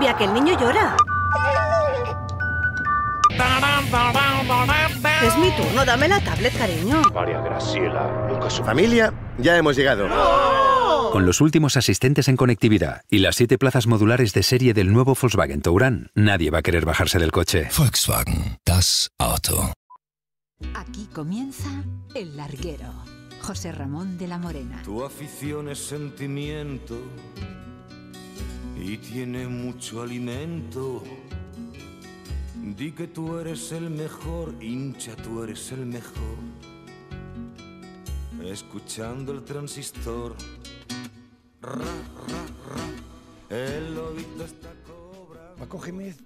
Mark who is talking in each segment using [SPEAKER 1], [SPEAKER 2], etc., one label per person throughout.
[SPEAKER 1] cambia, que el niño llora. Es mi turno, dame la tablet, cariño.
[SPEAKER 2] María Graciela, Lucas...
[SPEAKER 3] Familia, ya hemos llegado.
[SPEAKER 1] ¡Oh!
[SPEAKER 4] Con los últimos asistentes en conectividad y las 7 plazas modulares de serie del nuevo Volkswagen Touran, nadie va a querer bajarse del coche.
[SPEAKER 5] Volkswagen, das Auto.
[SPEAKER 6] Aquí comienza El Larguero. José Ramón de la Morena.
[SPEAKER 7] Tu afición es sentimiento y tiene mucho alimento. Di que tú eres el mejor, hincha, tú eres el mejor. Escuchando el transistor. Ra, ra, ra. El lobito está cobrando.
[SPEAKER 8] Paco Gémez,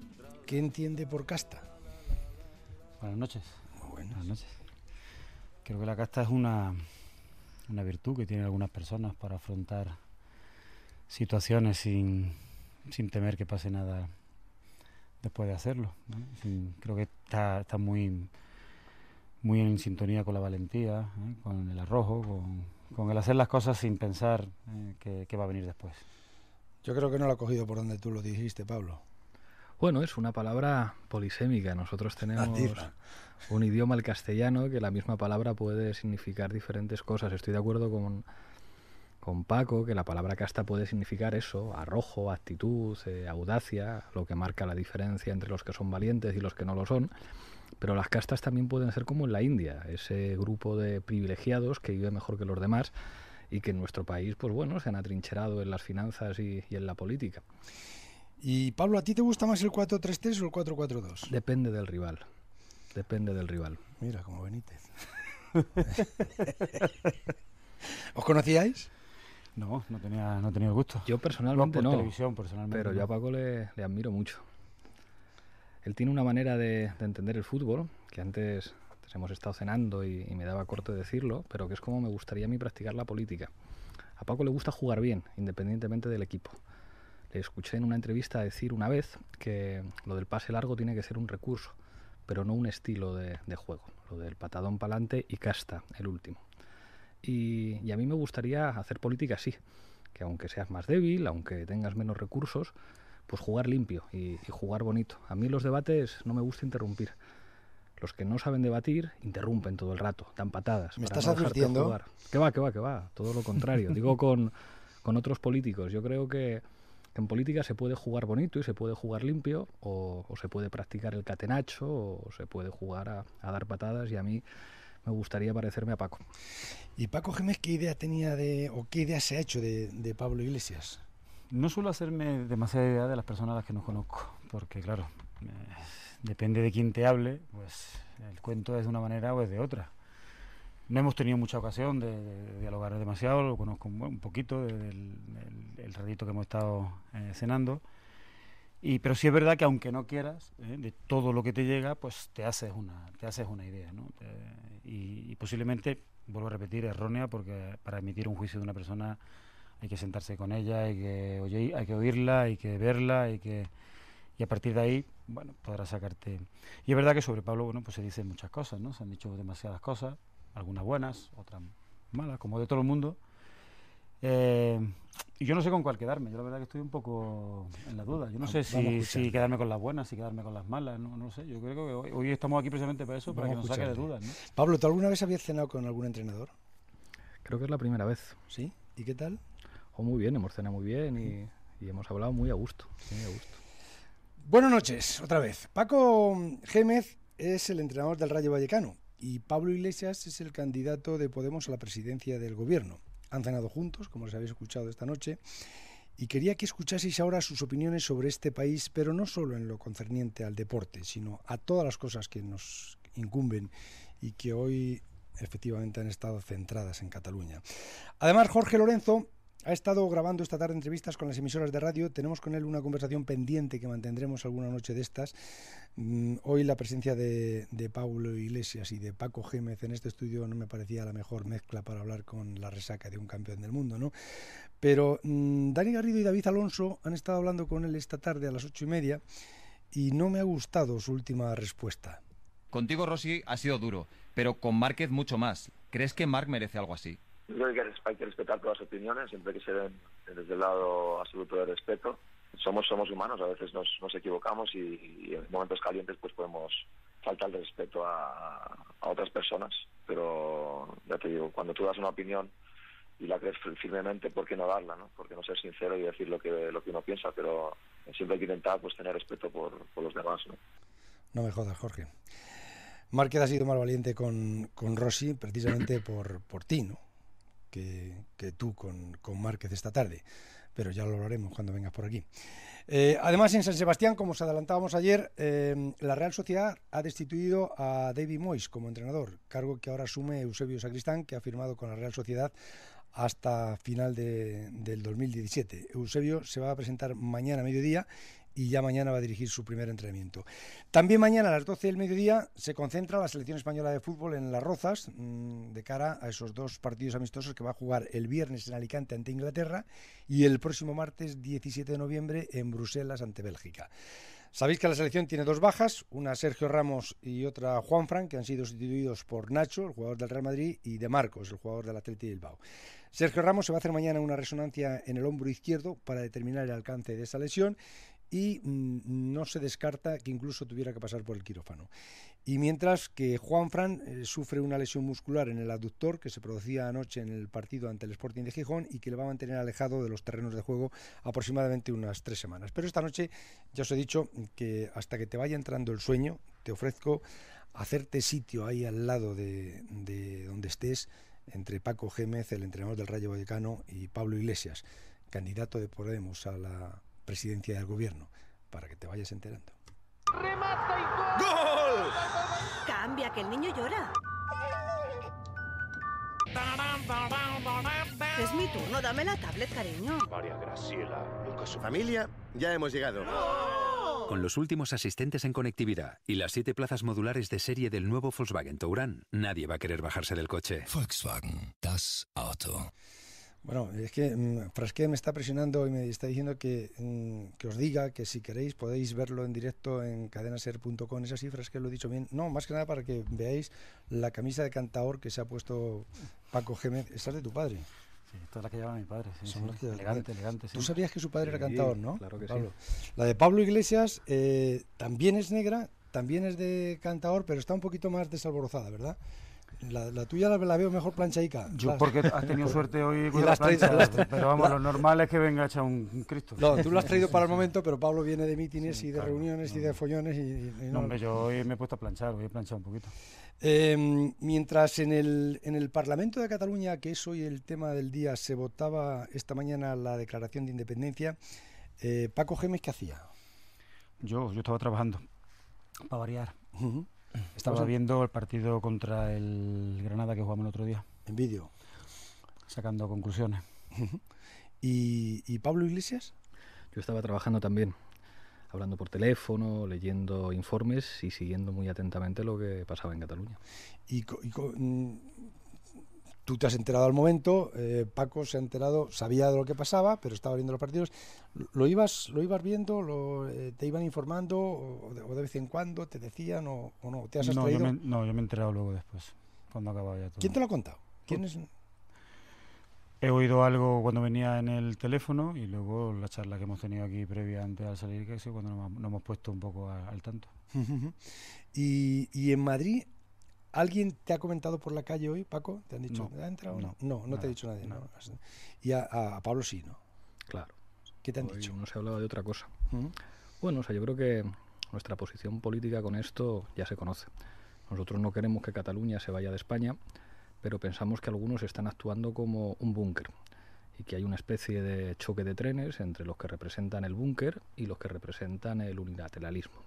[SPEAKER 8] ¿qué entiende por casta?
[SPEAKER 9] Buenas noches.
[SPEAKER 8] Muy buenas.
[SPEAKER 9] Buenas noches. Creo que la casta es una virtud que tienen algunas personas para afrontar situaciones sin temer que pase nada después de hacerlo, ¿no? Creo que está muy en sintonía con la valentía, con el arrojo, con el hacer las cosas sin pensar qué va a venir después.
[SPEAKER 8] Yo creo que no lo ha cogido por donde tú lo dijiste, Pablo.
[SPEAKER 10] Bueno, es una palabra polisémica. Nosotros tenemos un idioma, el castellano, que la misma palabra puede significar diferentes cosas. Estoy de acuerdo con Paco, que la palabra casta puede significar eso, arrojo, actitud, audacia, lo que marca la diferencia entre los que son valientes y los que no lo son. Pero las castas también pueden ser como en la India, ese grupo de privilegiados que vive mejor que los demás y que en nuestro país, pues bueno, se han atrincherado en las finanzas y en la política.
[SPEAKER 8] Y Pablo, ¿a ti te gusta más el 4-3-3 o el 4-4-2?
[SPEAKER 10] Depende del rival. Depende del rival.
[SPEAKER 8] Mira, como Benítez. ¿Os conocíais?
[SPEAKER 9] No tenía el gusto.
[SPEAKER 10] Yo personalmente no.
[SPEAKER 9] Por televisión, personalmente.
[SPEAKER 10] Pero yo a Paco le admiro mucho. Él tiene una manera de entender el fútbol, que antes hemos estado cenando y me daba corto decirlo, pero que es como me gustaría a mí practicar la política. A Paco le gusta jugar bien, independientemente del equipo. Le escuché en una entrevista decir una vez que lo del pase largo tiene que ser un recurso, pero no un estilo de juego. Lo del patadón pa'lante y casta, el último. Y a mí me gustaría hacer política así, que aunque seas más débil, aunque tengas menos recursos, pues jugar limpio y jugar bonito. A mí los debates no me gusta interrumpir. Los que no saben debatir interrumpen todo el rato, dan patadas.
[SPEAKER 8] ¿Me
[SPEAKER 10] para
[SPEAKER 8] estás
[SPEAKER 10] no dejarte
[SPEAKER 8] advirtiendo?
[SPEAKER 10] jugar. Que va, todo lo contrario. Digo con otros políticos. Yo creo que en política se puede jugar bonito y se puede jugar limpio, o se puede practicar el catenacho, o se puede jugar a dar patadas, y a mí me gustaría parecerme a Paco.
[SPEAKER 8] ¿Y Paco Gémez qué idea tenía qué idea se ha hecho de Pablo Iglesias?
[SPEAKER 9] No suelo hacerme demasiada idea de las personas a las que no conozco, porque claro, depende de quién te hable, pues el cuento es de una manera o es de otra. No hemos tenido mucha ocasión de dialogar demasiado, lo conozco un poquito el ratito que hemos estado cenando, pero sí es verdad que aunque no quieras, de todo lo que te llega, pues te haces una idea, ¿no? Y posiblemente, vuelvo a repetir, errónea, porque para emitir un juicio de una persona hay que sentarse con ella, hay que oírla, hay que verla, y a partir de ahí, bueno, podrás sacarte. Y es verdad que sobre Pablo, bueno, pues se dicen muchas cosas, ¿no? Se han dicho demasiadas cosas, algunas buenas, otras malas, como de todo el mundo. Y yo no sé con cuál quedarme. Yo la verdad que estoy un poco en la duda. Yo no sé si quedarme con las buenas, si quedarme con las malas, no lo sé. Yo creo que hoy estamos aquí precisamente para eso, para que nos saque de dudas, ¿no?
[SPEAKER 8] Pablo, ¿tú alguna vez habías cenado con algún entrenador?
[SPEAKER 10] Creo que es la primera vez.
[SPEAKER 8] ¿Sí? ¿Y qué tal?
[SPEAKER 10] Muy bien, hemos cenado muy bien y hemos hablado muy a gusto. Muy a gusto.
[SPEAKER 8] Buenas noches, otra vez. Paco Gémez es el entrenador del Rayo Vallecano y Pablo Iglesias es el candidato de Podemos a la presidencia del gobierno. Han cenado juntos, como les habéis escuchado esta noche, y quería que escuchaseis ahora sus opiniones sobre este país, pero no solo en lo concerniente al deporte, sino a todas las cosas que nos incumben y que hoy efectivamente han estado centradas en Cataluña. Además, Jorge Lorenzo ha estado grabando esta tarde entrevistas con las emisoras de radio. Tenemos con él una conversación pendiente que mantendremos alguna noche de estas. Hoy la presencia de Pablo Iglesias y de Paco Gémez en este estudio no me parecía la mejor mezcla para hablar con la resaca de un campeón del mundo, ¿no? Pero Dani Garrido y David Alonso han estado hablando con él esta tarde a las 8:30 y no me ha gustado su última respuesta.
[SPEAKER 11] Contigo, Rossi, ha sido duro, pero con Márquez mucho más. ¿Crees que Marc merece algo así?
[SPEAKER 12] Creo que hay que respetar todas las opiniones, siempre que se den desde el lado absoluto de respeto. somos humanos, a veces nos equivocamos y en momentos calientes pues podemos faltar el respeto a otras personas, pero ya te digo, cuando tú das una opinión y la crees firmemente, ¿por qué no darla, no? ¿Por qué no ser sincero y decir lo que uno piensa? Pero siempre hay que intentar pues tener respeto por los demás, ¿no?
[SPEAKER 8] No me jodas, Jorge. Márquez ha sido más valiente con Rossi precisamente por ti, ¿no? Que tú con Márquez esta tarde, pero ya lo hablaremos cuando vengas por aquí. Además, en San Sebastián, como os adelantábamos ayer, la Real Sociedad ha destituido a David Moyes como entrenador, cargo que ahora asume Eusebio Sacristán, que ha firmado con la Real Sociedad hasta final del 2017. Eusebio se va a presentar mañana a mediodía y ya mañana va a dirigir su primer entrenamiento. También mañana a las 12 del mediodía se concentra la selección española de fútbol en Las Rozas, de cara a esos 2 partidos amistosos que va a jugar el viernes en Alicante ante Inglaterra y el próximo martes 17 de noviembre en Bruselas ante Bélgica. Sabéis que la selección tiene 2 bajas, una Sergio Ramos y otra Juanfran, que han sido sustituidos por Nacho, el jugador del Real Madrid, y de Marcos, el jugador del Athletic de Bilbao. Sergio Ramos se va a hacer mañana una resonancia en el hombro izquierdo para determinar el alcance de esa lesión y no se descarta que incluso tuviera que pasar por el quirófano. Y mientras que Juanfran sufre una lesión muscular en el aductor que se producía anoche en el partido ante el Sporting de Gijón y que le va a mantener alejado de los terrenos de juego aproximadamente unas 3 semanas. Pero esta noche ya os he dicho que hasta que te vaya entrando el sueño, te ofrezco hacerte sitio ahí al lado de donde estés, entre Paco Gémez, el entrenador del Rayo Vallecano, y Pablo Iglesias, candidato de Podemos a la presidencia del gobierno, para que te vayas enterando.
[SPEAKER 1] ¡Remata y gol! Cambia, que el niño llora. Es mi turno, dame la tablet, cariño.
[SPEAKER 2] María Graciela, nunca su
[SPEAKER 3] Familia, ya hemos llegado.
[SPEAKER 4] Con los últimos asistentes en conectividad y las 7 plazas modulares de serie del nuevo Volkswagen Touran, nadie va a querer bajarse del coche.
[SPEAKER 5] Volkswagen, das Auto.
[SPEAKER 8] Bueno, es que Frasquet me está presionando y me está diciendo que os diga que si queréis podéis verlo en directo en cadenaser.com. ¿Es así, Frasquet? ¿Lo he dicho bien? No, más que nada para que veáis la camisa de cantaor que se ha puesto Paco Gémez. Esa es de tu padre.
[SPEAKER 9] Sí, esta es la que llevaba mi padre. Sí,
[SPEAKER 8] Son
[SPEAKER 9] sí.
[SPEAKER 8] las que
[SPEAKER 9] Elegante. Sí.
[SPEAKER 8] ¿Tú sabías que su padre era cantador, no?
[SPEAKER 10] Claro que
[SPEAKER 8] Pablo.
[SPEAKER 10] sí.
[SPEAKER 8] La de Pablo Iglesias también es negra, también es de cantador, pero está un poquito más desalborozada, ¿verdad? La tuya la veo mejor planchaica.
[SPEAKER 9] Yo porque has tenido suerte hoy con
[SPEAKER 8] Y
[SPEAKER 9] la
[SPEAKER 8] las traes-
[SPEAKER 9] plancha,
[SPEAKER 8] las-
[SPEAKER 9] pero vamos, lo normal es que venga hecha un Cristo.
[SPEAKER 8] No, tú lo has traído para el momento, pero Pablo viene de mítines
[SPEAKER 9] Sí,
[SPEAKER 8] y de
[SPEAKER 9] claro,
[SPEAKER 8] reuniones y de follones y
[SPEAKER 9] No, hombre, yo hoy me he puesto a planchar, hoy he planchado un poquito.
[SPEAKER 8] Mientras en el Parlamento de Cataluña, que es hoy el tema del día, se votaba esta mañana la declaración de independencia, Paco Gémez, ¿qué hacía?
[SPEAKER 9] Yo estaba trabajando, para variar.
[SPEAKER 8] Uh-huh.
[SPEAKER 9] Estaba viendo el partido contra el Granada que jugamos el otro día.
[SPEAKER 8] En vídeo.
[SPEAKER 9] Sacando conclusiones.
[SPEAKER 8] Uh-huh. ¿Y Pablo Iglesias?
[SPEAKER 10] Yo estaba trabajando también, hablando por teléfono, leyendo informes y siguiendo muy atentamente lo que pasaba en Cataluña.
[SPEAKER 8] Tú te has enterado al momento, Paco se ha enterado, sabía de lo que pasaba, pero estaba viendo los partidos. ¿Lo ibas viendo? ¿Te iban informando? ¿O de vez en cuando te decían o no? ¿Te has abstraído?
[SPEAKER 9] Yo me he enterado luego después, cuando acababa ya todo.
[SPEAKER 8] ¿Quién te lo ha contado? ¿Quién es?
[SPEAKER 9] He oído algo cuando venía en el teléfono y luego la charla que hemos tenido aquí previa antes al salir, que es cuando nos hemos puesto un poco al tanto.
[SPEAKER 8] ¿Y en Madrid alguien te ha comentado por la calle hoy, Paco? ¿Te han dicho?
[SPEAKER 9] No,
[SPEAKER 8] ¿Ha entrado?
[SPEAKER 9] no,
[SPEAKER 8] No te
[SPEAKER 9] nada,
[SPEAKER 8] ha dicho nadie.
[SPEAKER 9] no.
[SPEAKER 8] ¿No? Y a Pablo sí, ¿no?
[SPEAKER 10] Claro.
[SPEAKER 8] ¿Qué te han
[SPEAKER 10] Hoy
[SPEAKER 8] dicho?
[SPEAKER 10] no se hablaba de otra cosa.
[SPEAKER 8] ¿Mm?
[SPEAKER 10] Bueno, yo creo que nuestra posición política con esto ya se conoce. Nosotros no queremos que Cataluña se vaya de España, pero pensamos que algunos están actuando como un búnker y que hay una especie de choque de trenes entre los que representan el búnker y los que representan el unilateralismo.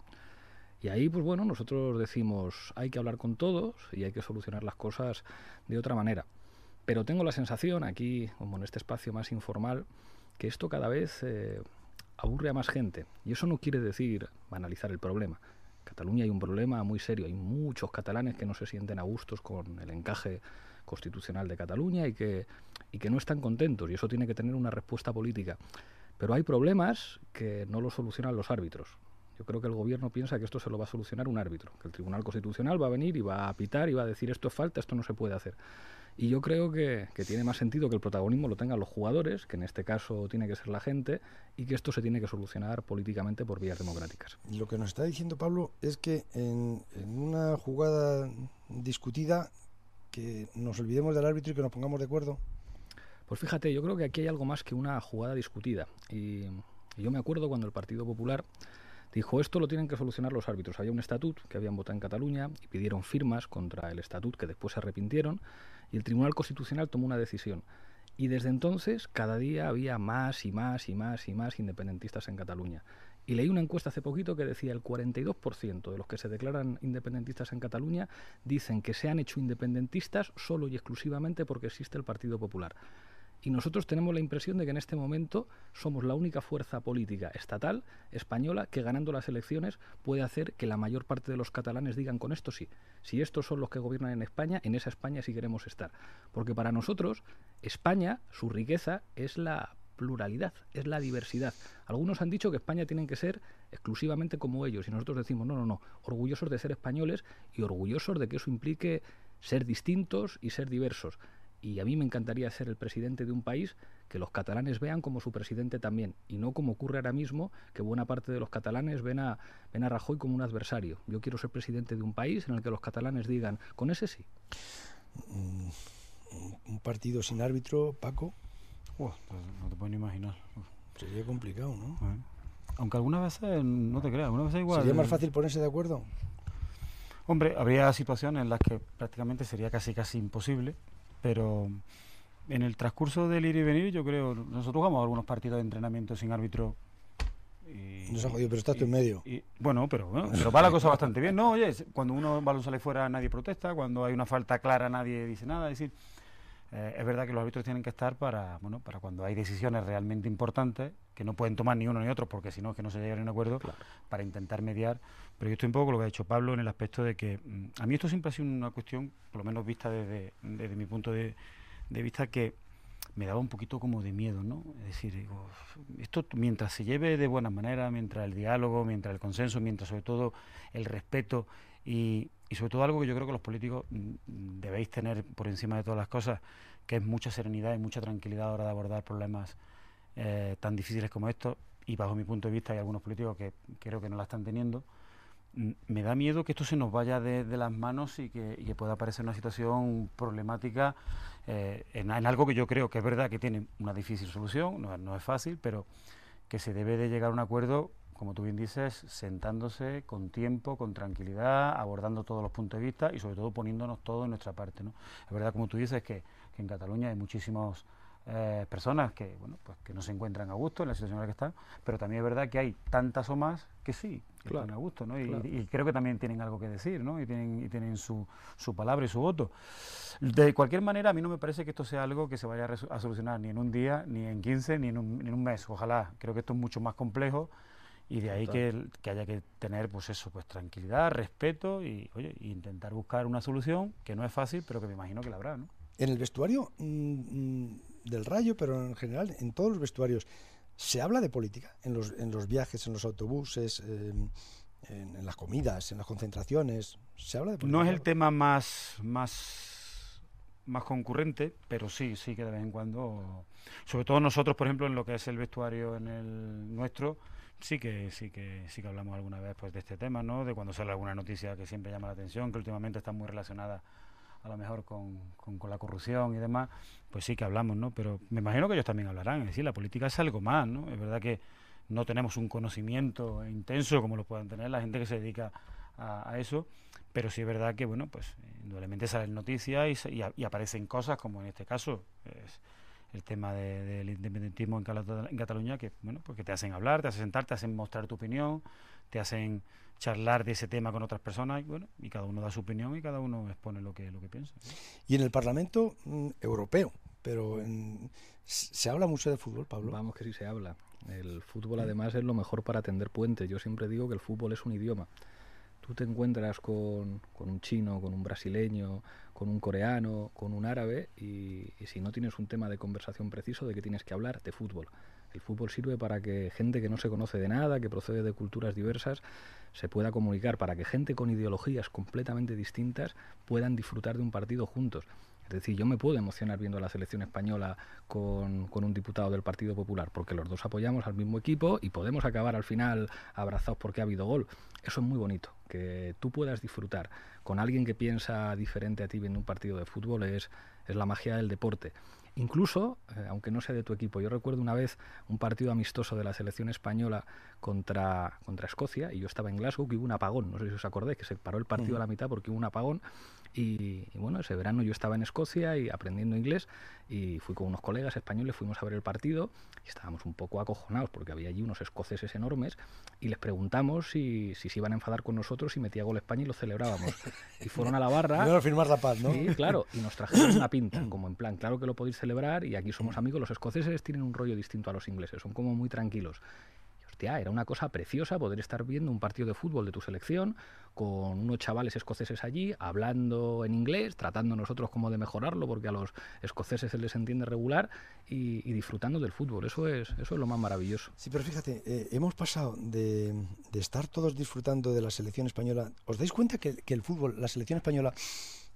[SPEAKER 10] Y ahí, pues bueno, nosotros decimos, hay que hablar con todos y hay que solucionar las cosas de otra manera. Pero tengo la sensación, aquí, como en este espacio más informal, que esto cada vez aburre a más gente. Y eso no quiere decir banalizar el problema. En Cataluña hay un problema muy serio. Hay muchos catalanes que no se sienten a gustos con el encaje constitucional de Cataluña y que no están contentos. Y eso tiene que tener una respuesta política. Pero hay problemas que no los solucionan los árbitros. Yo creo que el gobierno piensa que esto se lo va a solucionar un árbitro, que el Tribunal Constitucional va a venir y va a pitar y va a decir esto es falta, esto no se puede hacer. Y yo creo que tiene más sentido que el protagonismo lo tengan los jugadores, que en este caso tiene que ser la gente, y que esto se tiene que solucionar políticamente por vías democráticas.
[SPEAKER 8] Lo que nos está diciendo Pablo es que en una jugada discutida, que nos olvidemos del árbitro y que nos pongamos de acuerdo.
[SPEAKER 10] Pues fíjate, yo creo que aquí hay algo más que una jugada discutida. Y yo me acuerdo cuando el Partido Popular dijo, esto lo tienen que solucionar los árbitros. Había un estatut que habían votado en Cataluña y pidieron firmas contra el estatut, que después se arrepintieron, y el Tribunal Constitucional tomó una decisión. Y desde entonces, cada día había más y más y más y más independentistas en Cataluña. Y leí una encuesta hace poquito que decía el 42% de los que se declaran independentistas en Cataluña dicen que se han hecho independentistas solo y exclusivamente porque existe el Partido Popular. Y nosotros tenemos la impresión de que en este momento somos la única fuerza política estatal española que, ganando las elecciones, puede hacer que la mayor parte de los catalanes digan, con esto sí, si estos son los que gobiernan en esa España sí queremos estar. Porque para nosotros, España, su riqueza es la pluralidad, es la diversidad. Algunos han dicho que España tienen que ser exclusivamente como ellos, y nosotros decimos, no, orgullosos de ser españoles y orgullosos de que eso implique ser distintos y ser diversos. Y a mí me encantaría ser el presidente de un país que los catalanes vean como su presidente también, y no como ocurre ahora mismo, que buena parte de los catalanes ven a Rajoy como un adversario. Yo quiero ser presidente de un país en el que los catalanes digan, con ese sí.
[SPEAKER 8] Un partido sin árbitro, Paco.
[SPEAKER 9] Pues no te puedes ni imaginar.
[SPEAKER 8] Sería complicado, ¿no?
[SPEAKER 9] Aunque algunas veces, no te creas, algunas veces igual.
[SPEAKER 8] ¿Sería más fácil ponerse de acuerdo?
[SPEAKER 9] Hombre, habría situaciones en las que prácticamente sería casi imposible. Pero en el transcurso del ir y venir, yo creo, nosotros jugamos algunos partidos de entrenamiento sin árbitro.
[SPEAKER 8] Nos ha jodido, pero estás tú en medio.
[SPEAKER 9] Bueno, pero va la cosa bastante bien. No, oye, cuando uno balón sale fuera nadie protesta, cuando hay una falta clara nadie dice nada. Es decir, es verdad que los árbitros tienen que estar para cuando hay decisiones realmente importantes, que no pueden tomar ni uno ni otro, porque si no es que no se llegan a un acuerdo, claro, para intentar mediar. Pero yo estoy un poco con lo que ha dicho Pablo en el aspecto de que a mí esto siempre ha sido una cuestión, por lo menos vista desde mi punto de vista, que me daba un poquito como de miedo, ¿no? Es decir, digo, esto mientras se lleve de buena manera, mientras el diálogo, mientras el consenso, mientras sobre todo el respeto y sobre todo algo que yo creo que los políticos debéis tener por encima de todas las cosas, que es mucha serenidad y mucha tranquilidad a la hora de abordar problemas tan difíciles como estos, y bajo mi punto de vista hay algunos políticos que creo que no la están teniendo. Me da miedo que esto se nos vaya de las manos y que pueda aparecer una situación problemática en algo que yo creo que es verdad que tiene una difícil solución, no es fácil, pero que se debe de llegar a un acuerdo, como tú bien dices, sentándose con tiempo, con tranquilidad, abordando todos los puntos de vista y sobre todo poniéndonos todos en nuestra parte, ¿no? Es verdad, como tú dices, que en Cataluña hay muchísimas personas que que no se encuentran a gusto en la situación en la que están, pero también es verdad que hay tantas o más que sí, que están a gusto, ¿no? Claro. Y creo que también tienen algo que decir, ¿no? Y tienen su palabra y su voto. De cualquier manera, a mí no me parece que esto sea algo que se vaya a solucionar ni en un día, ni en 15, ni en un mes. Ojalá. Creo que esto es mucho más complejo. Y de ahí que haya que tener pues tranquilidad, respeto y intentar buscar una solución que no es fácil, pero que me imagino que la habrá, ¿no?
[SPEAKER 8] En el vestuario del Rayo, pero en general en todos los vestuarios, ¿se habla de política? En los viajes, en los autobuses, en las comidas, en las concentraciones, ¿se habla de política?
[SPEAKER 9] No es el tema más concurrente, pero sí que de vez en cuando, sobre todo nosotros, por ejemplo, en lo que es el vestuario en el nuestro, sí que hablamos alguna vez pues de este tema, ¿no? De cuando sale alguna noticia que siempre llama la atención, que últimamente está muy relacionada a lo mejor con la corrupción y demás, pues sí que hablamos, ¿no? Pero me imagino que ellos también hablarán. Es decir, la política es algo más, ¿no? Es verdad que no tenemos un conocimiento intenso como lo puedan tener la gente que se dedica a eso, pero sí es verdad que, pues indudablemente salen noticias y aparecen cosas como en este caso el tema del independentismo en Cataluña, que pues que te hacen hablar, te hacen sentar, te hacen mostrar tu opinión, te hacen charlar de ese tema con otras personas y cada uno da su opinión y cada uno expone lo que piensa.
[SPEAKER 8] Y en el Parlamento Europeo, pero ¿se habla mucho de fútbol, Pablo?
[SPEAKER 10] Vamos que sí se habla. El fútbol además es lo mejor para tender puentes. Yo siempre digo que el fútbol es un idioma. Tú te encuentras con un chino, con un brasileño, con un coreano, con un árabe y si no tienes un tema de conversación preciso, ¿de qué tienes que hablar? De fútbol. El fútbol sirve para que gente que no se conoce de nada, que procede de culturas diversas, se pueda comunicar, para que gente con ideologías completamente distintas puedan disfrutar de un partido juntos. Es Es decir, yo me puedo emocionar viendo a la selección española con un diputado del Partido Popular, porque los dos apoyamos al mismo equipo y podemos acabar al final abrazados porque ha habido gol. Eso es muy bonito, que tú puedas disfrutar con alguien que piensa diferente a ti viendo un partido de fútbol es la magia del deporte. Incluso, aunque no sea de tu equipo, yo recuerdo una vez un partido amistoso de la selección española contra Escocia, y yo estaba en Glasgow, que hubo un apagón, no sé si os acordáis, que se paró el partido a la mitad porque hubo un apagón, y bueno, ese verano yo estaba en Escocia y aprendiendo inglés, y fui con unos colegas españoles, fuimos a ver el partido, y estábamos un poco acojonados, porque había allí unos escoceses enormes, y les preguntamos si se iban a enfadar con nosotros y metía gol España y lo celebrábamos. Y fueron a la barra...
[SPEAKER 8] Primero firmar la paz, ¿no?
[SPEAKER 10] Sí, claro, y nos trajeron una pinta, como en plan, claro que lo podéis celebrar y aquí somos amigos. Los escoceses tienen un rollo distinto a los ingleses, son como muy tranquilos. Y, hostia, era una cosa preciosa poder estar viendo un partido de fútbol de tu selección con unos chavales escoceses allí, hablando en inglés, tratando nosotros como de mejorarlo, porque a los escoceses se les entiende regular, y disfrutando del fútbol. Eso es lo más maravilloso.
[SPEAKER 8] Sí, pero fíjate, hemos pasado de estar todos disfrutando de la selección española. ¿Os dais cuenta que el fútbol, la selección española,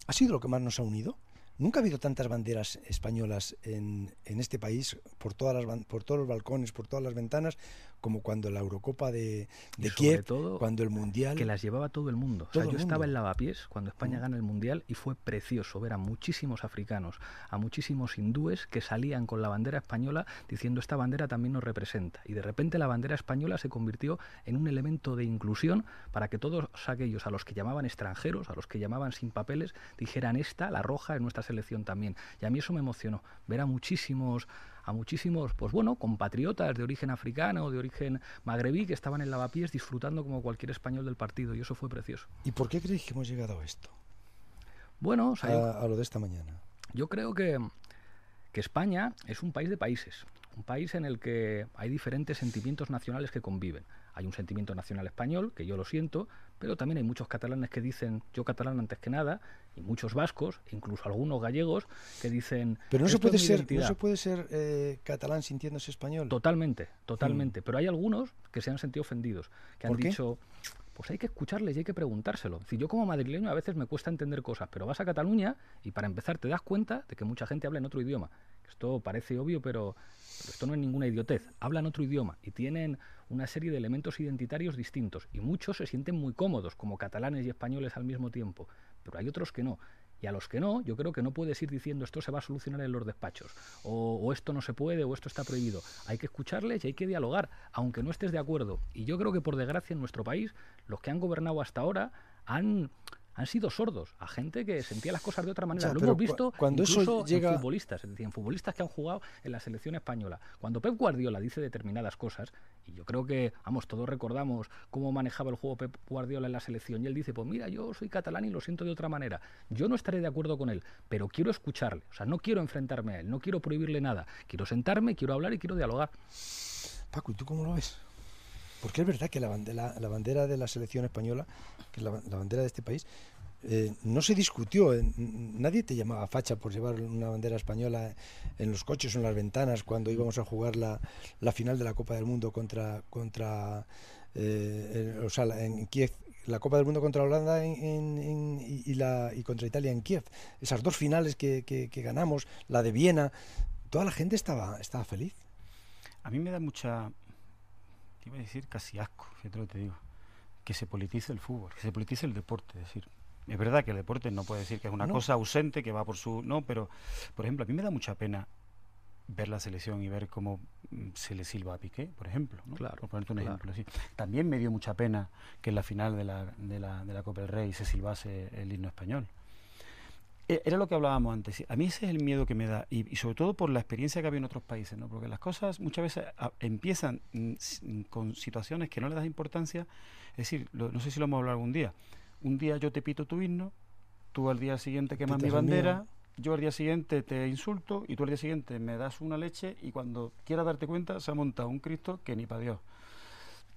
[SPEAKER 8] ha sido lo que más nos ha unido? Nunca ha habido tantas banderas españolas en este país, por todos los balcones, por todas las ventanas, como cuando la Eurocopa de Kiev, todo, cuando el Mundial...
[SPEAKER 10] Que las llevaba todo el mundo. Yo estaba en Lavapiés cuando España gana el Mundial y fue precioso ver a muchísimos africanos, a muchísimos hindúes que salían con la bandera española diciendo esta bandera también nos representa. Y de repente la bandera española se convirtió en un elemento de inclusión para que todos aquellos a los que llamaban extranjeros, a los que llamaban sin papeles, dijeran esta, la roja, es nuestra selección también. Y a mí eso me emocionó, ver a muchísimos, pues bueno, compatriotas de origen africano, de origen magrebí, que estaban en Lavapiés disfrutando como cualquier español del partido, y eso fue precioso.
[SPEAKER 8] ¿Y por qué creéis que hemos llegado a esto?
[SPEAKER 10] Bueno, o sea,
[SPEAKER 8] a lo de esta mañana.
[SPEAKER 10] Yo creo que España es un país de países, un país en el que hay diferentes sentimientos nacionales que conviven. Hay un sentimiento nacional español, que yo lo siento, pero también hay muchos catalanes que dicen yo catalán antes que nada, y muchos vascos, incluso algunos gallegos, que dicen...
[SPEAKER 8] Pero no se puede ser catalán sintiéndose español.
[SPEAKER 10] Totalmente. Pero hay algunos que se han sentido ofendidos, que han dicho... Pues hay que escucharles y hay que preguntárselo. Es decir, yo como madrileño a veces me cuesta entender cosas, pero vas a Cataluña y para empezar te das cuenta de que mucha gente habla en otro idioma. Esto parece obvio, pero esto no es ninguna idiotez. Hablan otro idioma y tienen una serie de elementos identitarios distintos, y muchos se sienten muy cómodos como catalanes y españoles al mismo tiempo, pero hay otros que no. Y a los que no, yo creo que no puedes ir diciendo esto se va a solucionar en los despachos, o esto no se puede, o esto está prohibido. Hay que escucharles y hay que dialogar, aunque no estés de acuerdo. Y yo creo que, por desgracia, en nuestro país, los que han gobernado hasta ahora han sido sordos a gente que sentía las cosas de otra manera. Lo hemos visto incluso en futbolistas, es decir, en futbolistas que han jugado en la selección española. Cuando Pep Guardiola dice determinadas cosas, y yo creo que, todos recordamos cómo manejaba el juego Pep Guardiola en la selección, y él dice, pues mira, yo soy catalán y lo siento de otra manera. Yo no estaré de acuerdo con él, pero quiero escucharle. O sea, no quiero enfrentarme a él, no quiero prohibirle nada. Quiero sentarme, quiero hablar y quiero dialogar.
[SPEAKER 8] Paco, ¿y tú cómo lo ves? Porque es verdad que la bandera de la selección española, que es la bandera de este país, no se discutió. Nadie te llamaba facha por llevar una bandera española en los coches o en las ventanas cuando íbamos a jugar la final de la Copa del Mundo en Kiev. La Copa del Mundo contra Holanda y contra Italia en Kiev. Esas dos finales que ganamos, la de Viena, toda la gente estaba feliz.
[SPEAKER 9] A mí me da mucha... iba a decir casi asco, fíjate lo que te digo, que se politice el fútbol, que se politice el deporte. Es decir, es verdad que el deporte no puede decir que es una cosa ausente, que va por su... No, pero, por ejemplo, a mí me da mucha pena ver la selección y ver cómo se le silba a Piqué, por ejemplo, ¿no?
[SPEAKER 10] Claro,
[SPEAKER 9] por ponerte un ejemplo. Sí. También me dio mucha pena que en la final de la Copa del Rey se silbase el himno español. Era lo que hablábamos antes. A mí ese es el miedo que me da, y sobre todo por la experiencia que había en otros países, ¿no? Porque las cosas muchas veces empiezan con situaciones que no le das importancia. Es decir, no sé si lo hemos hablado algún día. Un día yo te pito tu himno, tú al día siguiente quemas mi bandera, yo al día siguiente te insulto y tú al día siguiente me das una leche, y cuando quieras darte cuenta se ha montado un Cristo que ni para Dios.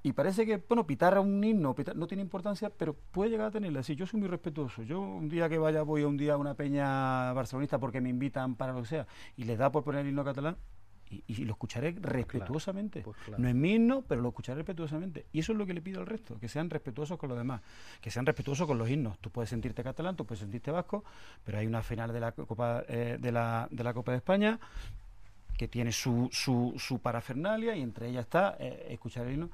[SPEAKER 9] Y parece que, pitar a un himno no tiene importancia, pero puede llegar a tenerla. Si yo soy muy respetuoso, yo un día que voy a una peña barcelonista porque me invitan para lo que sea, y les da por poner el himno catalán, Y lo escucharé respetuosamente.
[SPEAKER 10] Pues claro.
[SPEAKER 9] No es mi himno, pero lo escucharé respetuosamente. Y eso es lo que le pido al resto, que sean respetuosos con los demás, que sean respetuosos con los himnos. Tú puedes sentirte catalán, tú puedes sentirte vasco, pero hay una final de la Copa de la Copa de España que tiene su parafernalia, y entre ellas está escuchar el himno.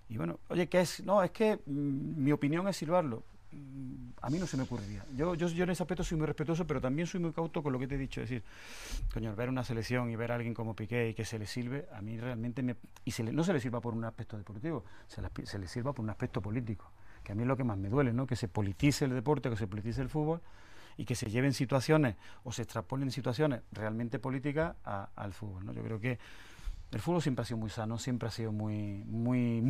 [SPEAKER 9] Y bueno, oye, ¿qué es? No, es que mi opinión es silbarlo. A mí no se me ocurriría. Yo en ese aspecto soy muy respetuoso, pero también soy muy cauto con lo que te he dicho. Es decir, coño, ver una selección y ver a alguien como Piqué y que se le silbe, a mí realmente no se le sirva por un aspecto deportivo, se le sirva por un aspecto político, que a mí es lo que más me duele, ¿no? Que se politice el deporte, que se politice el fútbol y que se lleven situaciones o se extrapolen situaciones realmente políticas al fútbol, ¿no? Yo creo que el fútbol siempre ha sido muy sano, siempre ha sido muy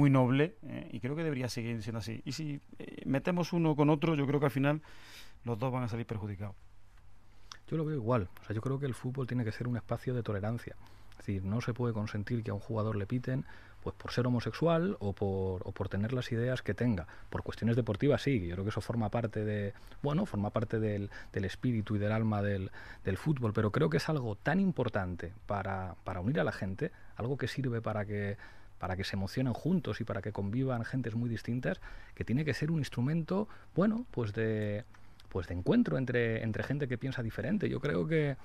[SPEAKER 9] noble, y creo que debería seguir siendo así. Y si metemos uno con otro, yo creo que al final los dos van a salir perjudicados.
[SPEAKER 10] Yo lo veo igual. O sea, yo creo que el fútbol tiene que ser un espacio de tolerancia. Es decir, no se puede consentir que a un jugador le piten pues por ser homosexual o por tener las ideas que tenga. Por cuestiones deportivas sí, yo creo que eso forma parte del espíritu y del alma del fútbol, pero creo que es algo tan importante para unir a la gente, algo que sirve para que se emocionen juntos y para que convivan gentes muy distintas, que tiene que ser un instrumento, pues de encuentro entre gente que piensa diferente. Yo creo que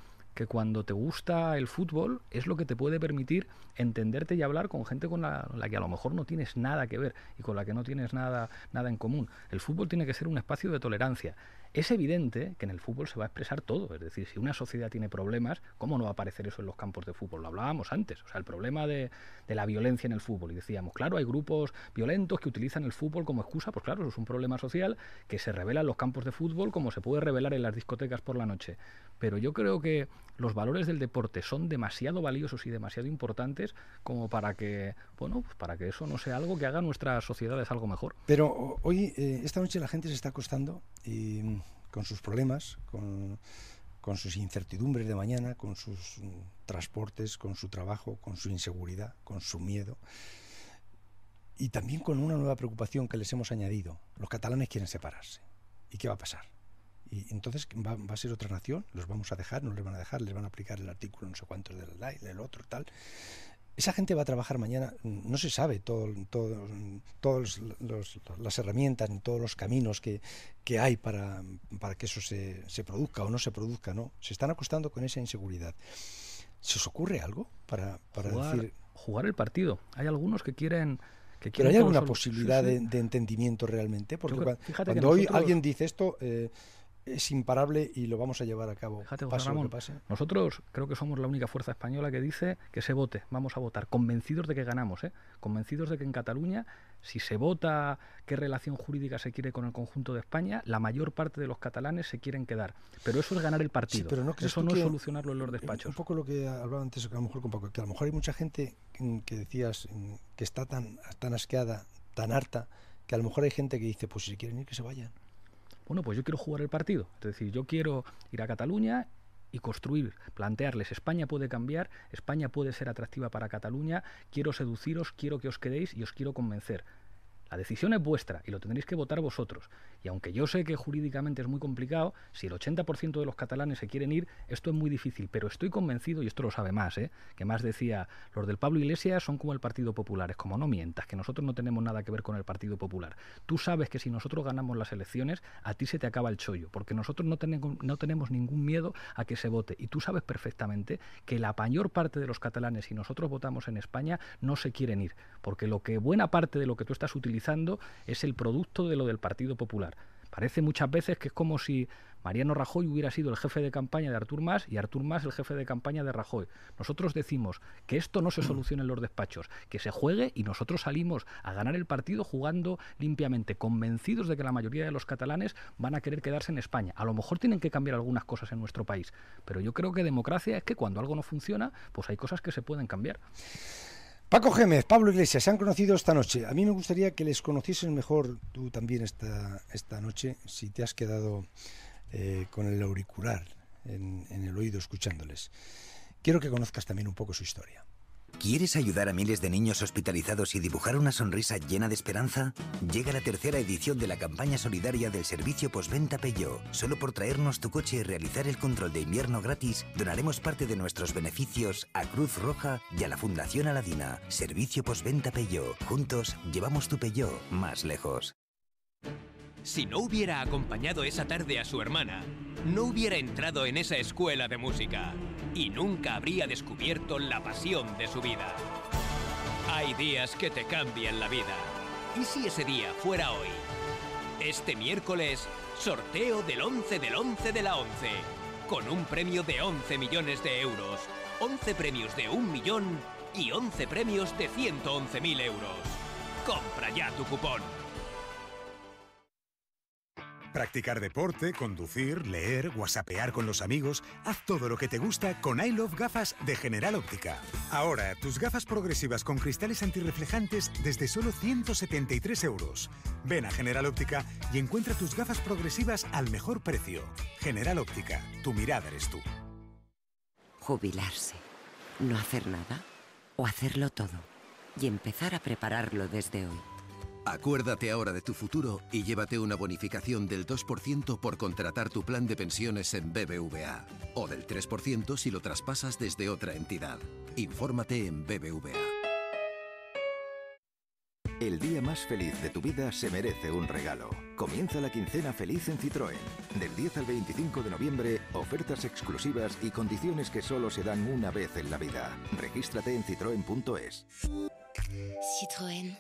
[SPEAKER 10] cuando te gusta el fútbol es lo que te puede permitir entenderte y hablar con gente con la que a lo mejor no tienes nada que ver y con la que no tienes nada en común. El fútbol tiene que ser un espacio de tolerancia. Es evidente que en el fútbol se va a expresar todo, es decir, si una sociedad tiene problemas, ¿cómo no va a aparecer eso en los campos de fútbol? Lo hablábamos antes, o sea, el problema de la violencia en el fútbol, y decíamos, claro, hay grupos violentos que utilizan el fútbol como excusa, pues claro, eso es un problema social que se revela en los campos de fútbol como se puede revelar en las discotecas por la noche. Pero yo creo que los valores del deporte son demasiado valiosos y demasiado importantes como para que, para que eso no sea algo que haga nuestras sociedades algo mejor.
[SPEAKER 8] Pero hoy, esta noche la gente se está acostando y con sus problemas, con sus incertidumbres de mañana, con sus transportes, con su trabajo, con su inseguridad, con su miedo, y también con una nueva preocupación que les hemos añadido. Los catalanes quieren separarse. ¿Y qué va a pasar? Y entonces va a ser otra nación, los vamos a dejar, no les van a dejar, les van a aplicar el artículo no sé cuántos del otro, tal. Esa gente va a trabajar mañana, no se sabe todas las herramientas ni todos los caminos que hay para que eso se produzca o no se produzca, ¿no? Se están acostando con esa inseguridad. ¿Se os ocurre algo para decir?
[SPEAKER 10] Jugar el partido. Hay algunos que quieren...
[SPEAKER 8] ¿Pero hay alguna posibilidad de entendimiento realmente? Porque cuando hoy alguien dice esto... es imparable y lo vamos a llevar a cabo.
[SPEAKER 10] Fíjate, José Ramón, nosotros creo que somos la única fuerza española que dice que se vote, vamos a votar, convencidos de que ganamos, convencidos de que en Cataluña, si se vota qué relación jurídica se quiere con el conjunto de España, la mayor parte de los catalanes se quieren quedar. Pero eso es ganar el partido,
[SPEAKER 8] sí, pero
[SPEAKER 10] eso no es solucionarlo en los despachos.
[SPEAKER 8] Un poco lo que hablaba antes, que a lo mejor con Paco, que a lo mejor hay mucha gente que decías que está tan asqueada, tan harta, que a lo mejor hay gente que dice, pues si quieren ir, que se vayan.
[SPEAKER 10] Bueno, pues yo quiero jugar el partido, es decir, yo quiero ir a Cataluña y construir, plantearles, España puede cambiar, España puede ser atractiva para Cataluña, quiero seduciros, quiero que os quedéis y os quiero convencer. La decisión es vuestra y lo tendréis que votar vosotros. Y aunque yo sé que jurídicamente es muy complicado, si el 80% de los catalanes se quieren ir, esto es muy difícil. Pero estoy convencido, y esto lo sabe más, que más decía, los del Pablo Iglesias son como el Partido Popular. Es como, no mientas, que nosotros no tenemos nada que ver con el Partido Popular. Tú sabes que si nosotros ganamos las elecciones, a ti se te acaba el chollo, porque nosotros no tenemos ningún miedo a que se vote. Y tú sabes perfectamente que la mayor parte de los catalanes, si nosotros votamos en España, no se quieren ir. Porque buena parte de lo que tú estás utilizando es el producto de lo del Partido Popular. Parece muchas veces que es como si Mariano Rajoy hubiera sido el jefe de campaña de Artur Mas y Artur Mas el jefe de campaña de Rajoy. Nosotros decimos que esto no se soluciona en los despachos, que se juegue, y nosotros salimos a ganar el partido jugando limpiamente, convencidos de que la mayoría de los catalanes van a querer quedarse en España. A lo mejor tienen que cambiar algunas cosas en nuestro país, pero yo creo que democracia es que cuando algo no funciona, pues hay cosas que se pueden cambiar.
[SPEAKER 8] Paco Gémez, Pablo Iglesias, se han conocido esta noche. A mí me gustaría que les conociesen mejor tú también esta noche, si te has quedado con el auricular en el oído escuchándoles. Quiero que conozcas también un poco su historia.
[SPEAKER 13] ¿Quieres ayudar a miles de niños hospitalizados y dibujar una sonrisa llena de esperanza? Llega la tercera edición de la campaña solidaria del servicio postventa Peugeot. Solo por traernos tu coche y realizar el control de invierno gratis, donaremos parte de nuestros beneficios a Cruz Roja y a la Fundación Aladina. Servicio postventa Peugeot. Juntos llevamos tu Peugeot más lejos.
[SPEAKER 14] Si no hubiera acompañado esa tarde a su hermana, no hubiera entrado en esa escuela de música y nunca habría descubierto la pasión de su vida. Hay días que te cambian la vida. ¿Y si ese día fuera hoy? Este miércoles, sorteo del 11 del 11 de la 11, con un premio de 11 millones de euros, 11 premios de 1 millón y 11 premios de 111.000 euros. Compra ya tu cupón.
[SPEAKER 15] Practicar deporte, conducir, leer, whatsappear con los amigos. Haz todo lo que te gusta con I Love Gafas de General Óptica. Ahora, tus gafas progresivas con cristales antirreflejantes desde solo 173 euros. Ven a General Óptica y encuentra tus gafas progresivas al mejor precio. General Óptica, tu mirada eres tú.
[SPEAKER 16] Jubilarse, no hacer nada o hacerlo todo y empezar a prepararlo desde hoy.
[SPEAKER 17] Acuérdate ahora de tu futuro y llévate una bonificación del 2% por contratar tu plan de pensiones en BBVA. O del 3% si lo traspasas desde otra entidad. Infórmate en BBVA.
[SPEAKER 18] El día más feliz de tu vida se merece un regalo. Comienza la quincena feliz en Citroën. Del 10 al 25 de noviembre, ofertas exclusivas y condiciones que solo se dan una vez en la vida. Regístrate en citroen.es.
[SPEAKER 19] Citroën.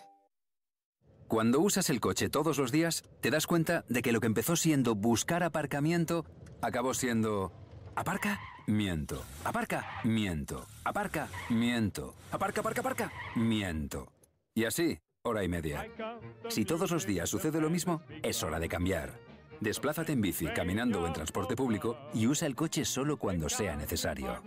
[SPEAKER 4] Cuando usas el coche todos los días, te das cuenta de que lo que empezó siendo buscar aparcamiento, acabó siendo... ¿Aparca? Miento. ¿Aparca? Miento. ¿Aparca? Miento. ¿Aparca, aparca, aparca? Miento. Y así, hora y media. Si todos los días sucede lo mismo, es hora de cambiar. Desplázate en bici, caminando o en transporte público y usa el coche solo cuando sea necesario.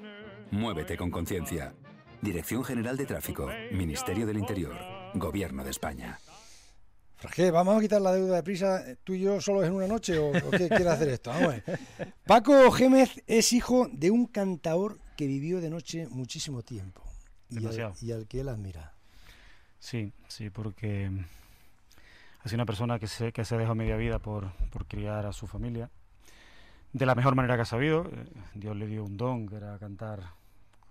[SPEAKER 4] Muévete con conciencia. Dirección General de Tráfico, Ministerio del Interior, Gobierno de España.
[SPEAKER 8] Fragé, ¿vamos a quitar la deuda de prisa tú y yo solos en una noche o qué quiere hacer esto? Vamos a ver. Paco Gémez es hijo de un cantaor que vivió de noche muchísimo tiempo y al que él admira.
[SPEAKER 9] Sí, porque ha sido una persona que se dejó media vida por criar a su familia de la mejor manera que ha sabido. Dios le dio un don, que era cantar,